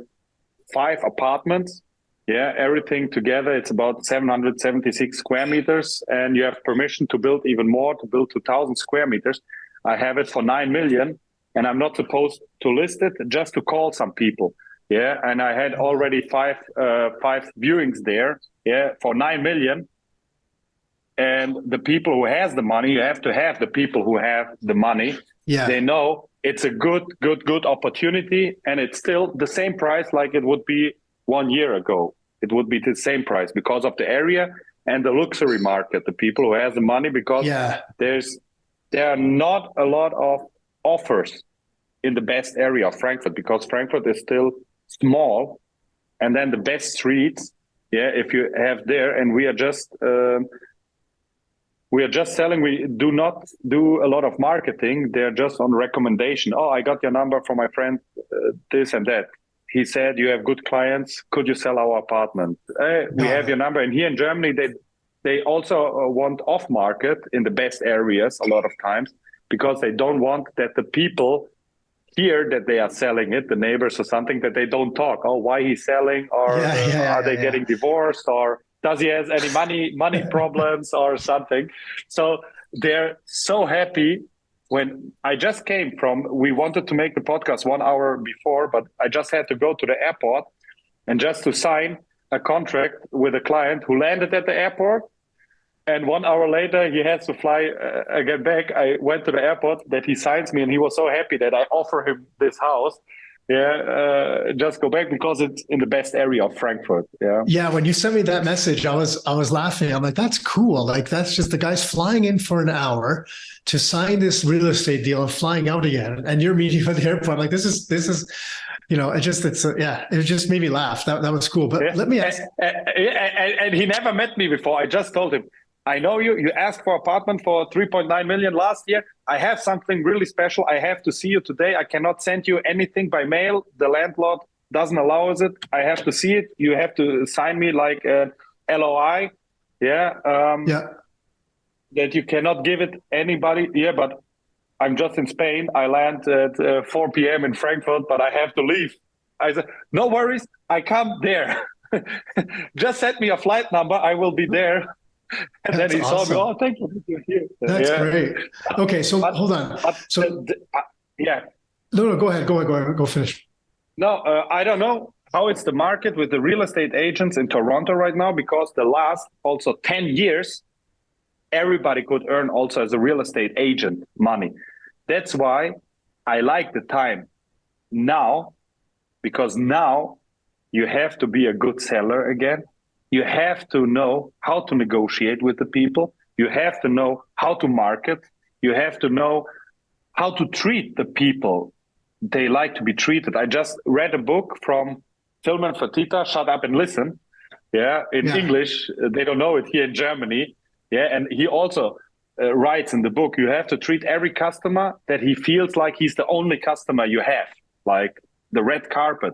5 apartments. Yeah, everything together, it's about 776 square meters, and you have permission to build even more, to build 2,000 square meters. I have it for 9 million, and I'm not supposed to list it, just to call some people. Yeah, and I had already five viewings there. Yeah, for 9 million. And the people who has the money, you have to have the people who have the money. Yeah, they know it's a good opportunity, and it's still the same price like it would be 1 year ago. It would be the same price because of the area and the luxury market, the people who has the money, because there are not a lot of offers in the best area of Frankfurt, because Frankfurt is still small. And then the best streets, if you have there, and we are just selling. We do not do a lot of marketing. They're just on recommendation. Oh, I got your number from my friend, this and that. He said, you have good clients. Could you sell our apartment? We have your number. And here in Germany, they also want off market in the best areas a lot of times, because they don't want that the people hear that they are selling it, the neighbors or something, that they don't talk. Oh, why he's selling? Or are they getting divorced? Or does he have any money problems or something? So they're so happy. When I just came we wanted to make the podcast 1 hour before, but I just had to go to the airport and just to sign a contract with a client who landed at the airport. And 1 hour later, he has to fly again back. I went to the airport that he signs me, and he was so happy that I offer him this house. Yeah, just go back because it's in the best area of Frankfurt. Yeah. Yeah, when you sent me that message, I was laughing. I'm like, that's cool. Like that's just the guy's flying in for an hour to sign this real estate deal and flying out again. And you're meeting him at the airport. I'm like, this is, it just made me laugh. That was cool. But Yeah. let me ask. And he never met me before. I just told him, I know you. You asked for apartment for 3.9 million last year. I have something really special. I have to see you today. I cannot send you anything by mail. The landlord doesn't allow us it. I have to see it. You have to sign me like a LOI. Yeah. That you cannot give it anybody. Yeah, but I'm just in Spain. I land at 4 p.m. in Frankfurt, but I have to leave. I said, no worries. I come there. Just send me a flight number. I will be there. And That's then he awesome. saw me. Oh, thank you. You're here. That's great. Okay, so hold on. So yeah. no, go ahead. Go finish. No, I don't know how it's the market with the real estate agents in Toronto right now, because the last also 10 years, everybody could earn also as a real estate agent money. That's why I like the time now, because now you have to be a good seller again. You have to know how to negotiate with the people. You have to know how to market. You have to know how to treat the people they like to be treated. I just read a book from Tilman Fertitta, Shut Up and Listen. Yeah, in English, they don't know it here in Germany. Yeah, and he also writes in the book, you have to treat every customer that he feels like he's the only customer you have, like the red carpet.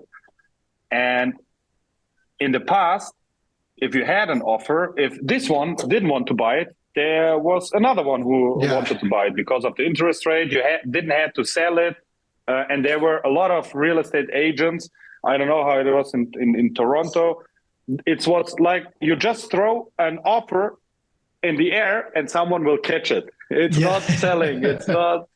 And in the past, if you had an offer, if this one didn't want to buy it, there was another one who wanted to buy it because of the interest rate. You didn't have to sell it. And there were a lot of real estate agents. I don't know how it was in Toronto. It was like you just throw an offer in the air and someone will catch it. It's not selling. It's not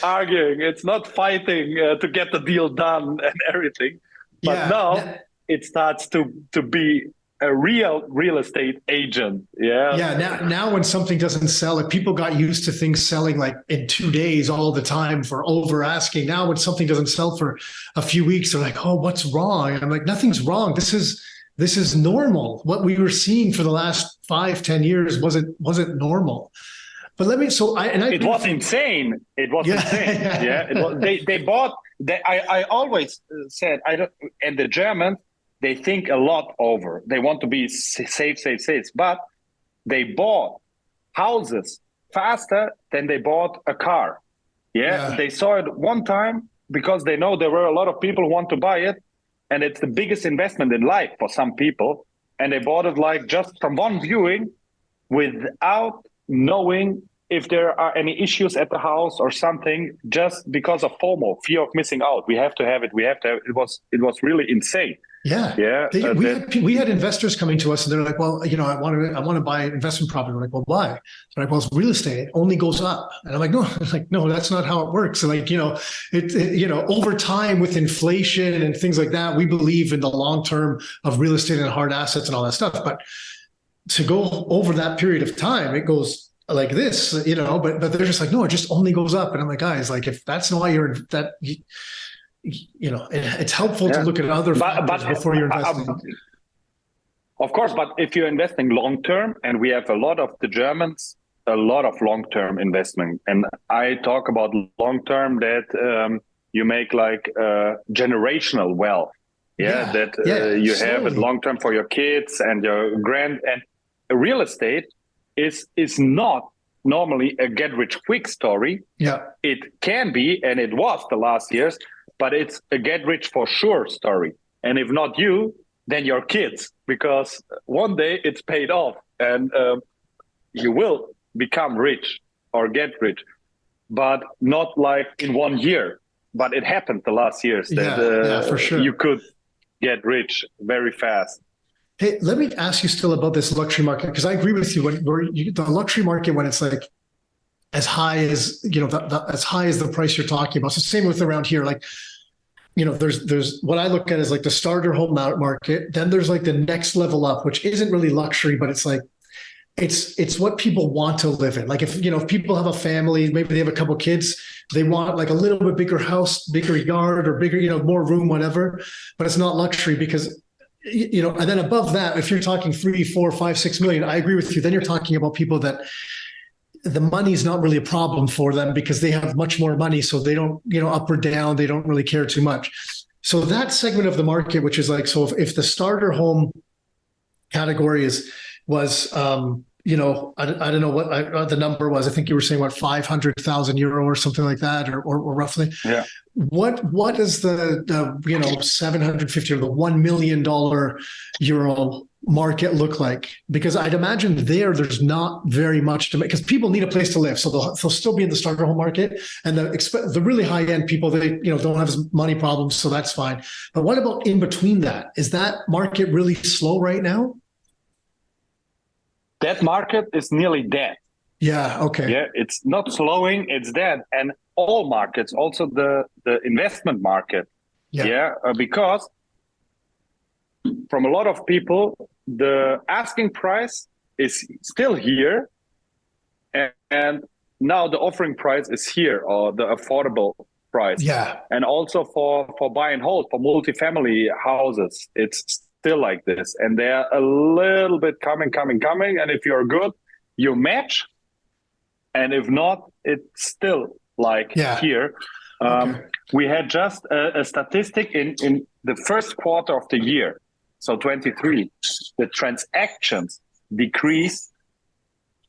arguing. It's not fighting to get the deal done and everything. But now it starts to be a real estate agent. Now when something doesn't sell, like people got used to things selling like in 2 days all the time for over asking. Now when something doesn't sell for a few weeks, they're like, oh, what's wrong? And I'm like, nothing's wrong. This is normal. What we were seeing for the last 5-10 years wasn't normal. But let me, it was insane. It was insane. It was, they bought, I always said, and the Germans, they think a lot over. They want to be safe. But they bought houses faster than they bought a car. They saw it one time because they know there were a lot of people who want to buy it. And it's the biggest investment in life for some people. And they bought it like just from one viewing without knowing if there are any issues at the house or something, just because of FOMO, fear of missing out. We have to have it. It was really insane. We had investors coming to us and they're like, well, I want to buy an investment property. We're like, well, why? They're like, well, it's real estate. It only goes up. And I'm like, no, that's not how it works. So like, over time with inflation and things like that, we believe in the long term of real estate and hard assets and all that stuff. But to go over that period of time, it goes like this, but they're just like, no, it just only goes up. And I'm like, guys, like if that's not why it's helpful to look at other factors before you're investing. Of course, but if you're investing long-term, and we have a lot of the Germans, a lot of long-term investment. And I talk about long-term that you make like generational wealth. You have it long-term for your kids and your and real estate is not normally a get-rich-quick story. It can be, and it was the last years, but it's a get-rich-for-sure story. And if not you, then your kids, because one day it's paid off and you will become rich or get rich, but not like in 1 year. But it happened the last years that for sure. You could get rich very fast. Hey, let me ask you still about this luxury market, because I agree with you. The luxury market, when it's like as high as as high as the price you're talking about. So same with around here, like there's what I look at is like the starter home market. Then there's like the next level up, which isn't really luxury, but it's like it's what people want to live in. Like if people have a family, maybe they have a couple kids, they want like a little bit bigger house, bigger yard, or bigger, more room, whatever. But it's not luxury because, and then above that, if you're talking 3, 4, 5, 6 million, I agree with you. Then you're talking about people that the money is not really a problem for them because they have much more money. So they don't, up or down, they don't really care too much. So that segment of the market, which is like, so if the starter home category was I don't know what the number was. I think you were saying, what, 500,000 euro or something like that, or roughly. Yeah. What is the 750 or the $1 million euro market look like? Because I'd imagine there's not very much to make, because people need a place to live, so they'll still be in the starter home market, and the really high end people, they don't have as money problems, so that's fine. But what about in between that? Is that market really slow right now? That market is nearly dead. Yeah. Okay. Yeah, it's not slowing; it's dead. And all markets, also the investment market. Yeah, because from a lot of people, the asking price is still here, and now the offering price is here, or the affordable price. Yeah. And also for buy and hold, for multifamily houses, it's still like this. And they're a little bit coming. And if you're good, you match. And if not, it's still like here. Okay. We had just a statistic in the first quarter of the year, so 23, the transactions decreased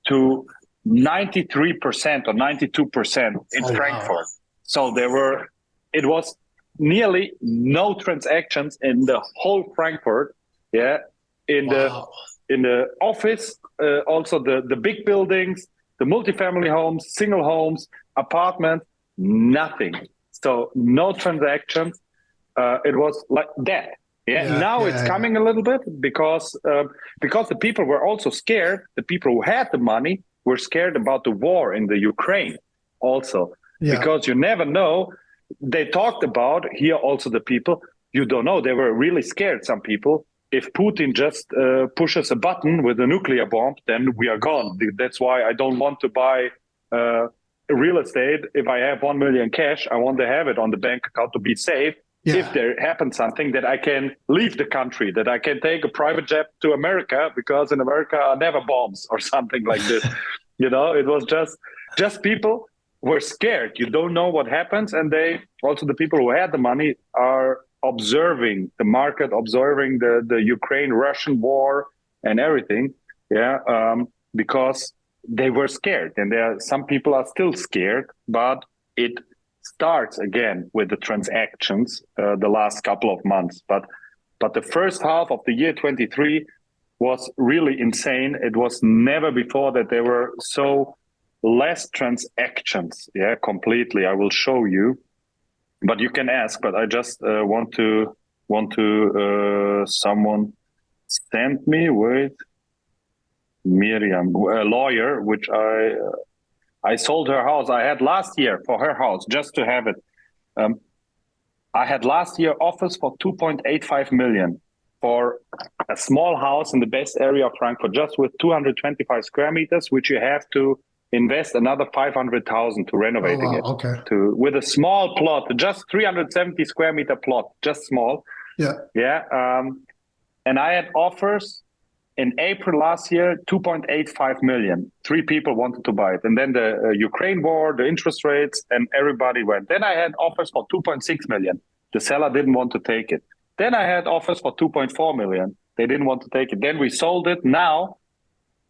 to 93% or 92% in Frankfurt. Wow. So it was nearly no transactions in the whole Frankfurt. Yeah, in the office, also the big buildings, the multifamily homes, single homes, apartments, nothing. So no transactions. It was like that. Now it's coming a little bit because the people were also scared. The people who had the money were scared about the war in the Ukraine also, because you never know. They talked about here also the people, you don't know, they were really scared, some people. If Putin just pushes a button with a nuclear bomb, then we are gone. That's why I don't want to buy real estate. If I have 1 million cash, I want to have it on the bank account to be safe. Yeah. If there happens something, that I can leave the country, that I can take a private jet to America, because in America are never bombs or something like this. It was just people were scared. You don't know what happens. And the people who had the money are observing the market, observing the Ukraine-Russian war and everything. Because they were scared. And some people are still scared, but it starts again with the transactions the last couple of months. But the first half of the year 23 was really insane. It was never before that there were so less transactions. Completely. I will show you, but you can ask. But I just want to someone sent me with Miriam, a lawyer, which I sold her house. I had last year for her house, just to have it. I had last year offers for 2.85 million for a small house in the best area of Frankfurt, just with 225 square meters, which you have to invest another 500,000 to renovating it. Okay. With a small plot, just 370 square meter plot, just small. And I had offers in April last year, 2.85 million. 3 people wanted to buy it. And then the Ukraine war, the interest rates, and everybody went. Then I had offers for 2.6 million. The seller didn't want to take it. Then I had offers for 2.4 million. They didn't want to take it. Then we sold it now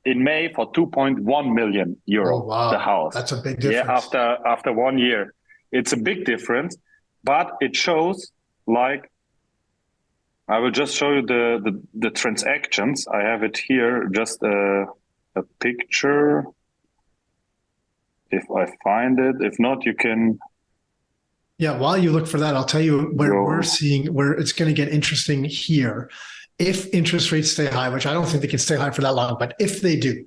in May for 2.1 million euro, the house. That's a big difference. After 1 year. It's a big difference, but it shows, like, I will just show you the transactions. I have it here, just a picture. If I find it, if not, you can. Yeah, while you look for that, I'll tell you where it's going to get interesting here. If interest rates stay high, which I don't think they can stay high for that long, but if they do,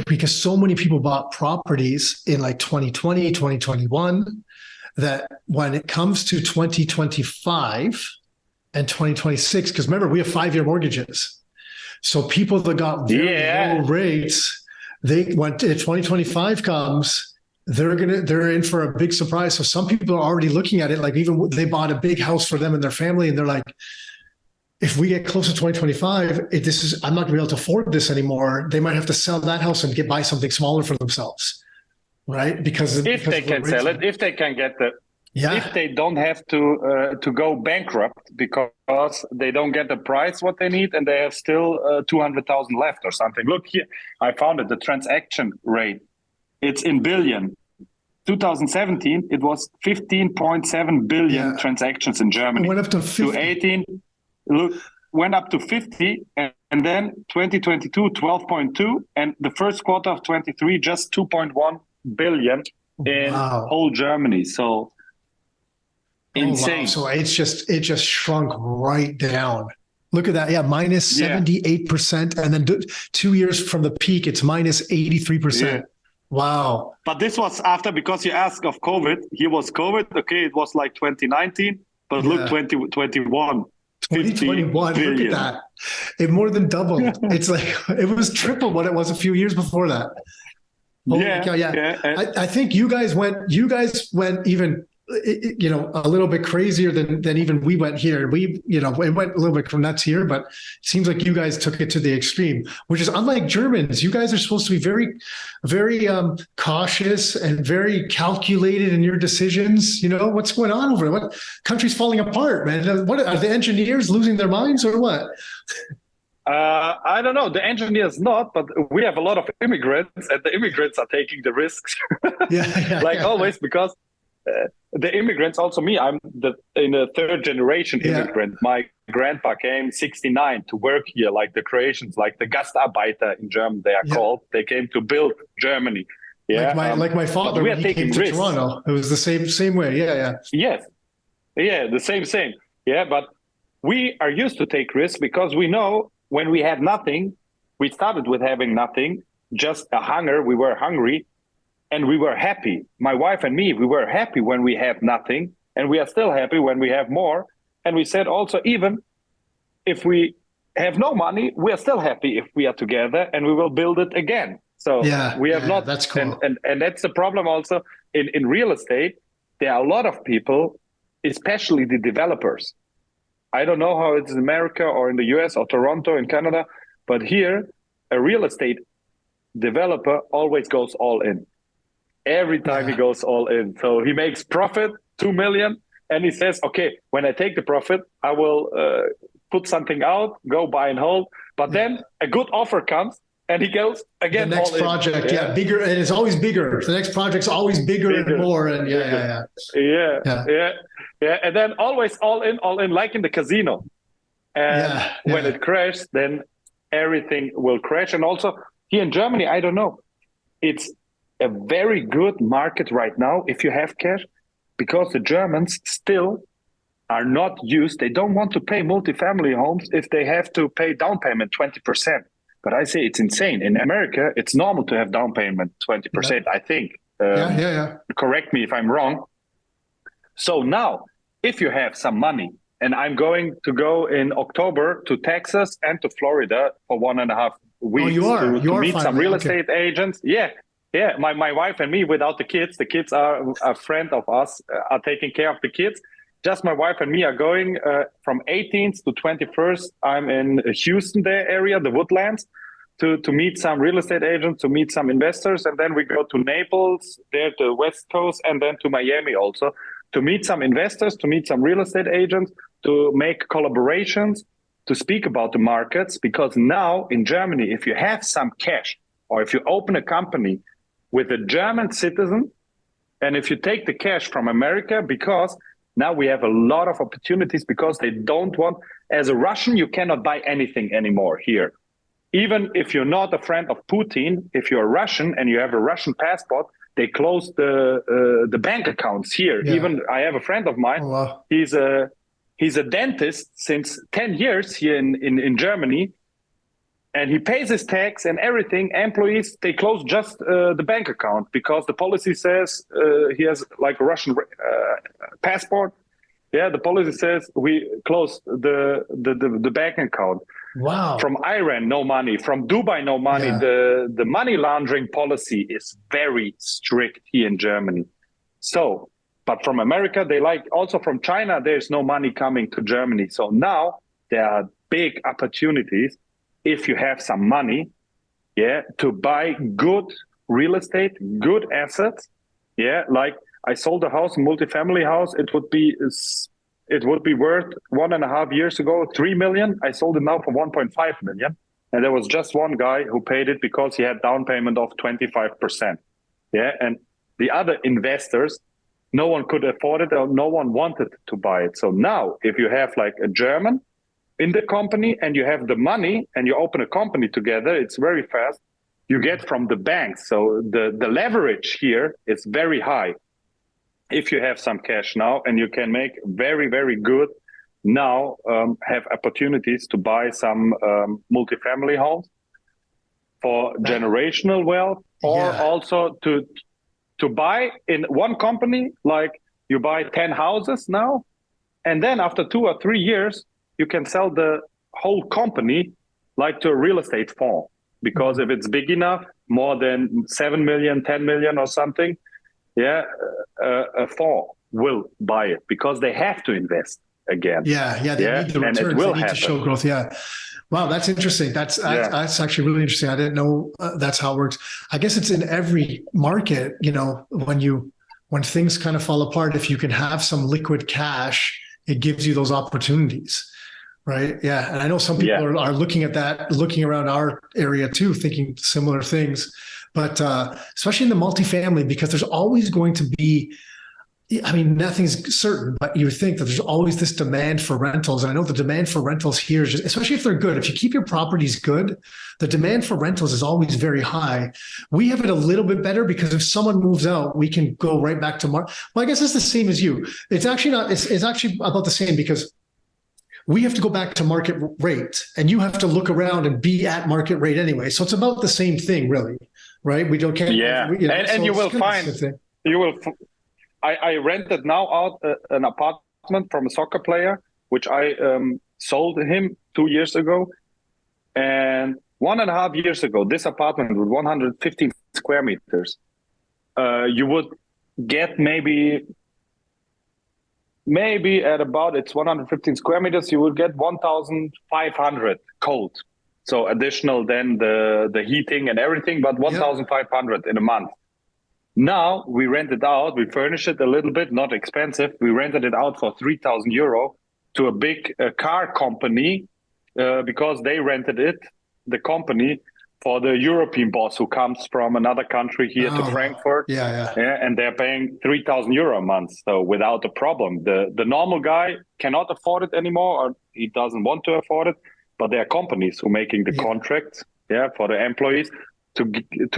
because so many people bought properties in like 2020, 2021, that when it comes to 2025 and 2026, because remember, we have 5-year mortgages. So people that got very low rates, they went, if 2025 comes, they're in for a big surprise. So some people are already looking at it, like even they bought a big house for them and their family, and they're like, if we get close to 2025, I'm not gonna be able to afford this anymore. They might have to sell that house and buy something smaller for themselves, right? Because they can sell it, if they can get if they don't have to go bankrupt because they don't get the price what they need and they have still 200,000 left or something. Look here, I found it, the transaction rate. It's in billion. 2017, it was 15.7 billion transactions in Germany. It went up to 50. To 18, look, went up to 50, and then 2022, 12.2, and the first quarter of 23, just 2.1 billion in whole Germany. So insane. Wow. So it just shrunk right down. Look at that. Yeah, minus 78%. And then 2 years from the peak, it's minus 83%. Yeah. Wow. But this was after, because you asked of COVID, here was COVID. Okay, it was like 2019, but look, 2021. 2021, look at that. It more than doubled. It's like, it was triple what it was a few years before that. Holy cow, I think you guys went even, a little bit crazier than even we went here. We, it went a little bit nuts here, but it seems like you guys took it to the extreme, which is unlike Germans. You guys are supposed to be very, very cautious and very calculated in your decisions. What's going on over there? What country's falling apart, man? What are the engineers losing their minds or what? I don't know. The engineers not, but we have a lot of immigrants, and the immigrants are taking the risks. Always, because the immigrants, also me, I'm in a third generation immigrant. My grandpa came 69 to work here, like the Croatians, like the Gastarbeiter in German, they are called. They came to build Germany. Yeah, like my father, when he came to Toronto, it was the same way. Yes, the same. Yeah, but we are used to take risks because we know when we had nothing, we started with having nothing, just a hunger. We were hungry. And we were happy. My wife and me, we were happy when we have nothing, and we are still happy when we have more. And we said also, even if we have no money, we are still happy if we are together, and we will build it again. So we have not. That's cool. And that's the problem also in real estate. There are a lot of people, especially the developers. I don't know how it's in America or in the US or Toronto in Canada, but here a real estate developer always goes all in. Every time he goes all in. So he makes profit, 2 million, and he says, okay, when I take the profit, I will put something out, go buy and hold. But then a good offer comes and he goes again. The next project, bigger, and it's always bigger. The next project's always bigger and more. And and then always all in, like in the casino. And when it crashes, then everything will crash. And also here in Germany, I don't know, it's a very good market right now if you have cash, because the Germans still are not used. They don't want to pay multifamily homes if they have to pay down payment 20%. But I say it's insane. In America, it's normal to have down payment 20%, I think. Correct me if I'm wrong. So now, if you have some money, and I'm going to go in October to Texas and to Florida for 1.5 weeks to meet some real estate agents. Yeah, my wife and me without the kids. The kids are a friend of us, are taking care of the kids. Just my wife and me are going from 18th to 21st. I'm in Houston area, the Woodlands, to meet some real estate agents, to meet some investors. And then we go to Naples, there to the West Coast, and then to Miami also, to meet some investors, to meet some real estate agents, to make collaborations, to speak about the markets. Because now in Germany, if you have some cash, or if you open a company with a German citizen, and if you take the cash from America, because now we have a lot of opportunities, because they don't want, as a Russian, you cannot buy anything anymore here. Even if you're not a friend of Putin, if you're Russian and you have a Russian passport, they close the bank accounts here. Even I have a friend of mine, he's a dentist since 10 years here in Germany. And he pays his tax and everything. Employees, they close just the bank account because the policy says he has like a Russian passport. Yeah, the policy says we close the bank account. Wow. From Iran, no money. From Dubai, no money. Yeah. The money laundering policy is very strict here in Germany. So, but from America, they like, also from China, there's no money coming to Germany. So now there are big opportunities if you have some money, yeah, to buy good real estate, good assets. Yeah, like I sold a house, a multifamily house. It would be worth 1.5 years ago 3 million. I sold it now for 1.5 million, and there was just one guy who paid it because he had down payment of 25%. Yeah, and the other investors, no one could afford it, or no one wanted to buy it. So now, if you have like a German in the company and you have the money and you open a company together, it's very fast. You get from the banks. So the leverage here is very high. If you have some cash now, and you can make very, very good now, have opportunities to buy some multifamily homes for generational wealth, or also to buy in one company, like you buy 10 houses now, and then after 2 or 3 years, you can sell the whole company like to a real estate fund. Because if it's big enough, more than 7 million, 10 million or something, yeah, a fund will buy it because they have to invest again. They need the returns. They need to show growth. Yeah. Wow, that's interesting. That's actually really interesting. I didn't know that's how it works. I guess it's in every market, you know, when things kind of fall apart, if you can have some liquid cash, it gives you those opportunities. Right. Yeah. And I know some people are looking at that, looking around our area too, thinking similar things, but especially in the multifamily, because there's always going to be, I mean, nothing's certain, but you think that there's always this demand for rentals. And I know the demand for rentals here is just, especially if they're good, if you keep your properties good, the demand for rentals is always very high. We have it a little bit better because if someone moves out, we can go right back to Well, I guess it's the same as you. It's actually not, it's actually about the same, because we have to go back to market rate and you have to look around and be at market rate anyway. So it's about the same thing, really, right? We don't care. Yeah. And you will find, I rented now out an apartment from a soccer player, which I sold him 2 years ago. And 1.5 years ago, this apartment with 115 square meters, you would get maybe at about, it's 115 square meters, you would get 1,500 cold. So additional then the heating and everything, but 1,500 in a month. Now we rent it out, we furnish it a little bit, not expensive. We rented it out for 3,000 euro to a big car company because they rented it, the company, for the European boss who comes from another country here to Frankfurt. And they're paying 3,000 euro a month. So without a problem, the normal guy cannot afford it anymore, or he doesn't want to afford it. But there are companies who are making the contracts for the employees to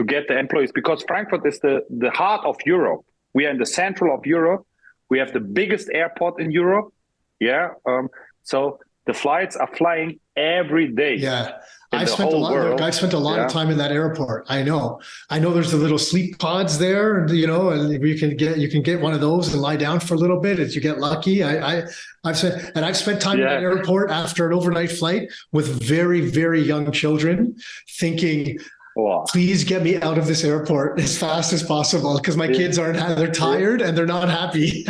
get the employees, because Frankfurt is the heart of Europe. We are in the central of Europe. We have the biggest airport in Europe. So the flights are flying every day. I've spent a lot of time in that airport. I know there's the little sleep pods there, and you can get one of those and lie down for a little bit if you get lucky. I've spent time in that airport after an overnight flight with very, very young children, thinking, please get me out of this airport as fast as possible, because my kids they're tired and they're not happy.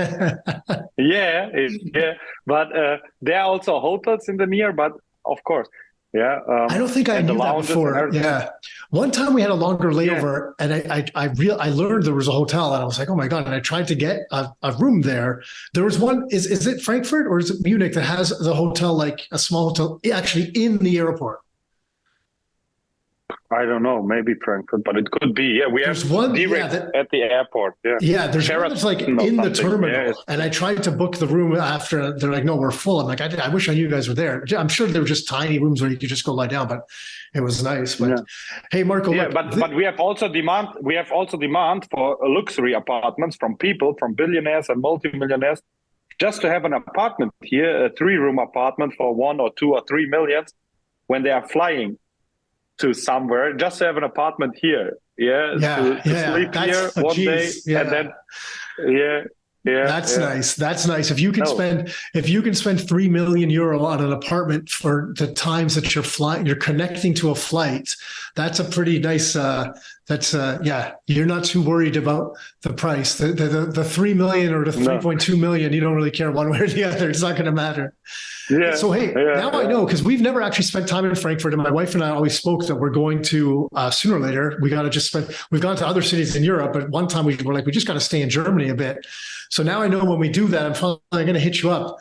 But there are also hotels in the near, but of course. I don't think I knew that before. One time we had a longer layover, and I learned there was a hotel, and I was like, oh my God. And I tried to get a room there. There was one, is it Frankfurt or is it Munich that has the hotel, like a small hotel actually in the airport? I don't know, maybe Frankfurt, but it could be. We have one direct at the airport. There's one that's like in the terminal. And I tried to book the room after. They're like, no, we're full. I'm like, I wish I knew you guys were there. I'm sure they were just tiny rooms where you could just go lie down, but it was nice. But hey, Marko, but we have also demand. We have also demand for luxury apartments from people, from billionaires and multimillionaires, just to have an apartment here, a 3-room apartment for 1 or 2 or 3 million, when they are flying to somewhere, just to have an apartment here, to sleep here one day, and then Yeah, That's yeah. nice. That's nice. No, If you can spend 3 million euro on an apartment for the times that you're flying, you're connecting to a flight. That's a pretty nice. Yeah. You're not too worried about the price. The 3 million or the three no. point two million. You don't really care one way or the other. It's not going to matter. Yeah, So, hey, yeah, now I yeah. know because we've never actually spent time in Frankfurt. And my wife and I always spoke that we're going to sooner or later. We got to just spend, we've gone to other cities in Europe, but one time we were like, we just got to stay in Germany a bit. So now I know when we do that, I'm probably going to hit you up.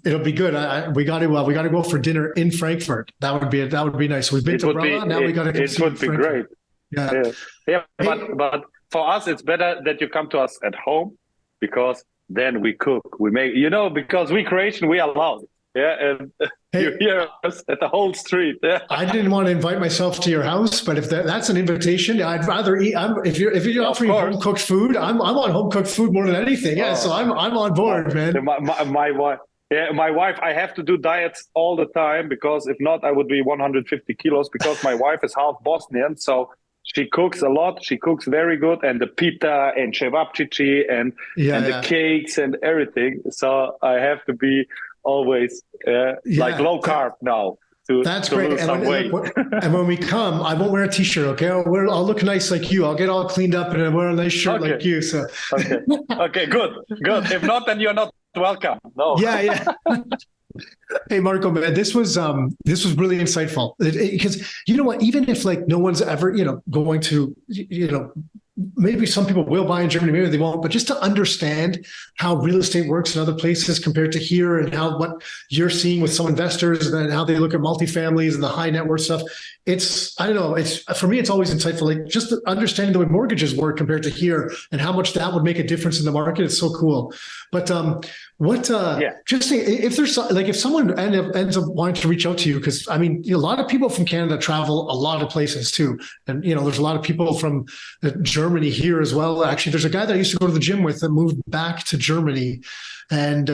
It'll be good. We got to go for dinner in Frankfurt. That would be nice. We've been It to would be Prague. Now we got to it see would be great. Frankfurt. Yeah. Yeah, yeah. Hey, But for us, it's better that you come to us at home because then we cook. We make because we Croatian, we are loud. Yeah, and you hey, hear us at the whole street. Yeah. I didn't want to invite myself to your house, but if that's an invitation, I'd rather eat. If you're Of offering course. home cooked food, I'm on home cooked food more than anything. Yeah, so Oh, I'm on board, man. my wife. Yeah, my wife. I have to do diets all the time because if not, I would be 150 kilos. Because my wife is half Bosnian, so she cooks a lot. She cooks very good, and the pita and cevapcici and the Yeah, cakes and everything. So I have to be always like yeah. low carb now That's to great. lose some weight. And when we come, I won't wear a t-shirt. Okay, I'll look nice like you. I'll get all cleaned up and I'll wear a nice shirt like Okay, you. So okay, okay. Good, good. If not, then you're not welcome. No. yeah, yeah. Hey Marco, man, this was really insightful because you know what? Even if like no one's ever going to maybe some people will buy in Germany, maybe they won't, but just to understand how real estate works in other places compared to here and how what you're seeing with some investors and how they look at multifamilies and the high net worth stuff. I don't know. It's for me, it's always insightful. Like just understanding the way mortgages work compared to here and how much that would make a difference in the market. It's so cool. But Yeah. just say, if there's like, if someone ends up wanting to reach out to you, because I mean, a lot of people from Canada travel a lot of places too. And, there's a lot of people from Germany here as well. Actually, there's a guy that I used to go to the gym with that moved back to Germany. And,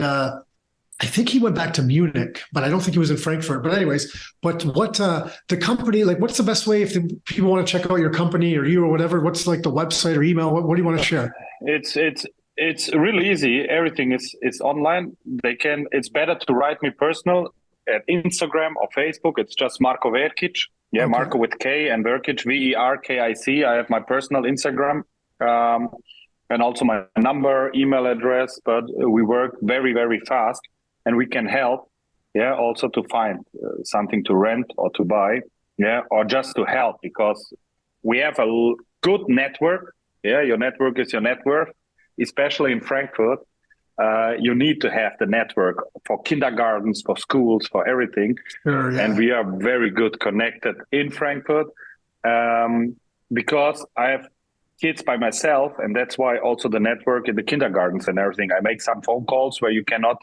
I think he went back to Munich, but I don't think he was in Frankfurt. But anyways, what the company, like, what's the best way if people want to check out your company or you or whatever, what's like the website or email? What do you want to share? It's really easy. Everything is online. It's better to write me personal at Instagram or Facebook. It's just Marko Verkic. Yeah, Okay. Marko with K and Verkic, Verkic. I have my personal Instagram and also my number, email address. But we work very, very fast, and we can help. Yeah, also to find something to rent or to buy. Yeah, or just to help because we have a good network. Yeah, your network is your net worth. Especially in Frankfurt, you need to have the network for kindergartens, for schools, for everything. Sure, yeah. And we are very good connected in Frankfurt because I have kids by myself, and that's why also the network in the kindergartens and everything. I make some phone calls where you cannot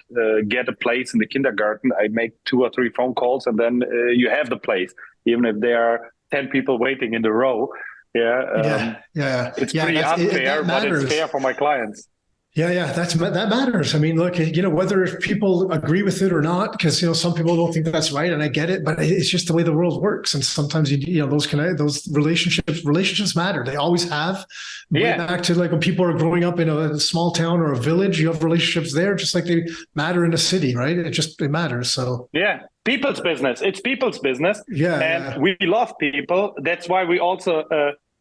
get a place in the kindergarten. I make 2 or 3 phone calls, and then you have the place, even if there are 10 people waiting in the row. Yeah, Yeah. it's Yeah, pretty unfair, that but it's matters. fair for my clients. Yeah, that matters. I mean, look, whether people agree with it or not, because some people don't think that's right, and I get it, but it's just the way the world works. And sometimes those relationships matter. They always have. Way Yeah, back to like when people are growing up in a small town or a village, you have relationships there, just like they matter in a city, right? It matters. So yeah. People's business. It's people's business. yeah, And we love people. That's why we also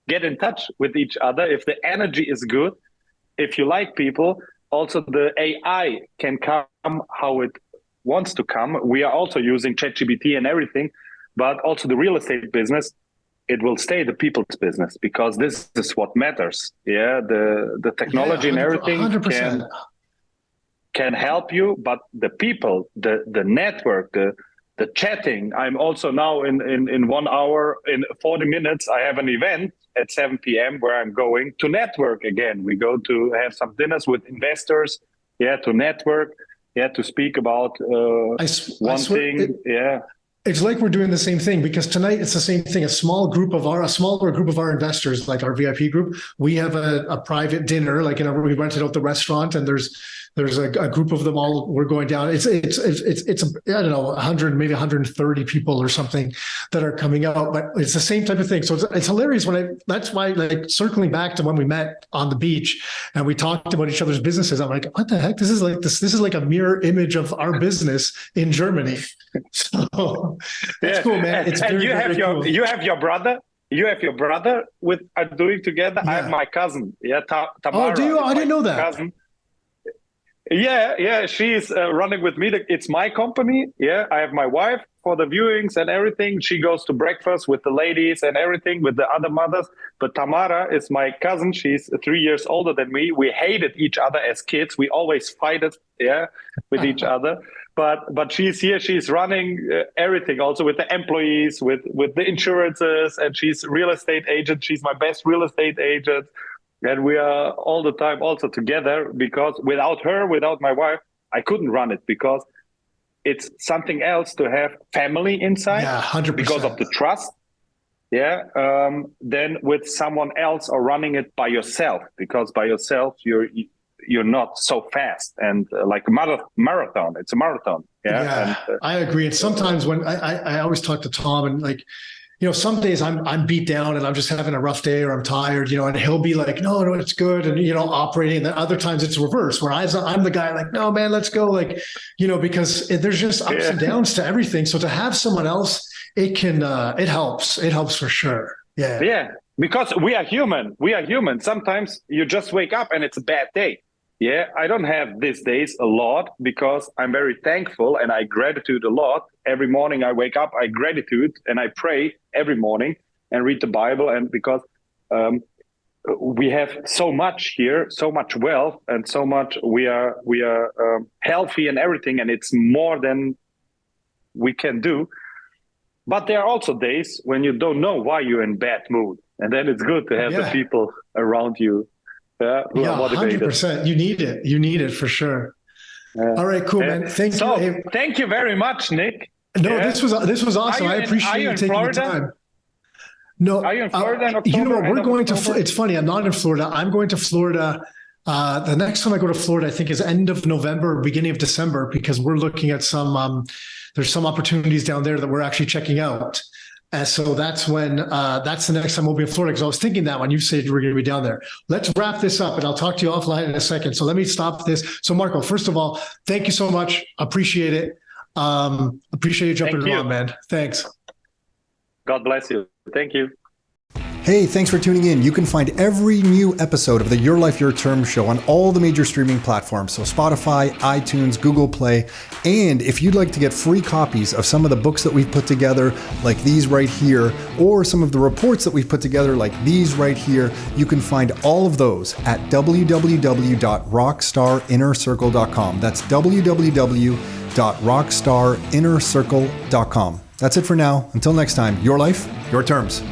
get in touch with each other. If the energy is good, if you like people, also the AI can come how it wants to come. We are also using ChatGPT and everything, but also the real estate business, it will stay the people's business because this is what matters. Yeah, the technology and everything 100%. can help you, but the people, the network, the chatting. I'm also now in 1 hour, in 40 minutes, I have an event at 7 p.m. where I'm going to network again. We go to have some dinners with investors, to network, to speak about I one swear, thing. it's like we're doing the same thing because tonight it's the same thing. A smaller group of our investors, like our VIP group, we have a private dinner. Like we rented out the restaurant, and there's There's a group of them all. We're going down. It's I don't know, 100, maybe 130 people or something that are coming out, but it's the same type of thing. So it's hilarious that's why, like, circling back to when we met on the beach and we talked about each other's businesses. I'm like, what the heck? This is like a mirror image of our business in Germany. So that's cool, man. It's and very, very cool. you have your brother. You have your brother with doing together. Yeah. I have my cousin. Yeah, Tamara. Oh, do you? I didn't know that. Cousin. Yeah. She's running with me. It's my company. Yeah, I have my wife for the viewings and everything. She goes to breakfast with the ladies and everything with the other mothers. But Tamara is my cousin. She's 3 years older than me. We hated each other as kids. We always fighted, with each other. But she's here. She's running everything, also with the employees, with the insurances, and she's real estate agent. She's my best real estate agent, and we are all the time also together, because without her, without my wife, I couldn't run it, because it's something else to have family inside. Yeah, 100%. Because of the trust. Yeah. Then with someone else, or running it by yourself, because by yourself you're not so fast, and like a marathon. It's a marathon. Yeah. And, I agree. And sometimes when I always talk to Tom, and like, some days I'm beat down and I'm just having a rough day, or I'm tired, and he'll be like, no, it's good. And, operating. And then other times it's reverse, where I'm the guy like, no, man, let's go. Like, because there's just ups and downs to everything. So to have someone else, it helps. It helps for sure. Yeah. Yeah. Because we are human. Sometimes you just wake up and it's a bad day. Yeah, I don't have these days a lot, because I'm very thankful and I gratitude a lot. Every morning I wake up, I gratitude, and I pray every morning and read the Bible. And because we have so much here, so much wealth, and so much, we are healthy and everything, and it's more than we can do. But there are also days when you don't know why you're in bad mood, and then it's good to have the people around you. Who are motivated. 100%. You need it for sure. All right, cool, man. Thank you. Thank you very much, Nick. No, this was awesome. I appreciate you taking the time. No, are you in Florida in October? We're going to. It's funny. I'm not in Florida. I'm going to Florida. The next time I go to Florida, I think, is end of November, beginning of December, because we're looking at some. There's some opportunities down there that we're actually checking out. And so that's the next time we'll be in Florida, because I was thinking that when you said we're going to be down there. Let's wrap this up, and I'll talk to you offline in a second. So let me stop this. So Marko, first of all, thank you so much. Appreciate it. Appreciate you jumping on, man. Thanks. God bless you. Thank you. Hey, thanks for tuning in. You can find every new episode of the Your Life, Your Term show on all the major streaming platforms. So Spotify, iTunes, Google Play. And if you'd like to get free copies of some of the books that we've put together, like these right here, or some of the reports that we've put together, like these right here, you can find all of those at www.rockstarinnercircle.com. That's www.rockstarinnercircle.com. That's it for now. Until next time, your life, your terms.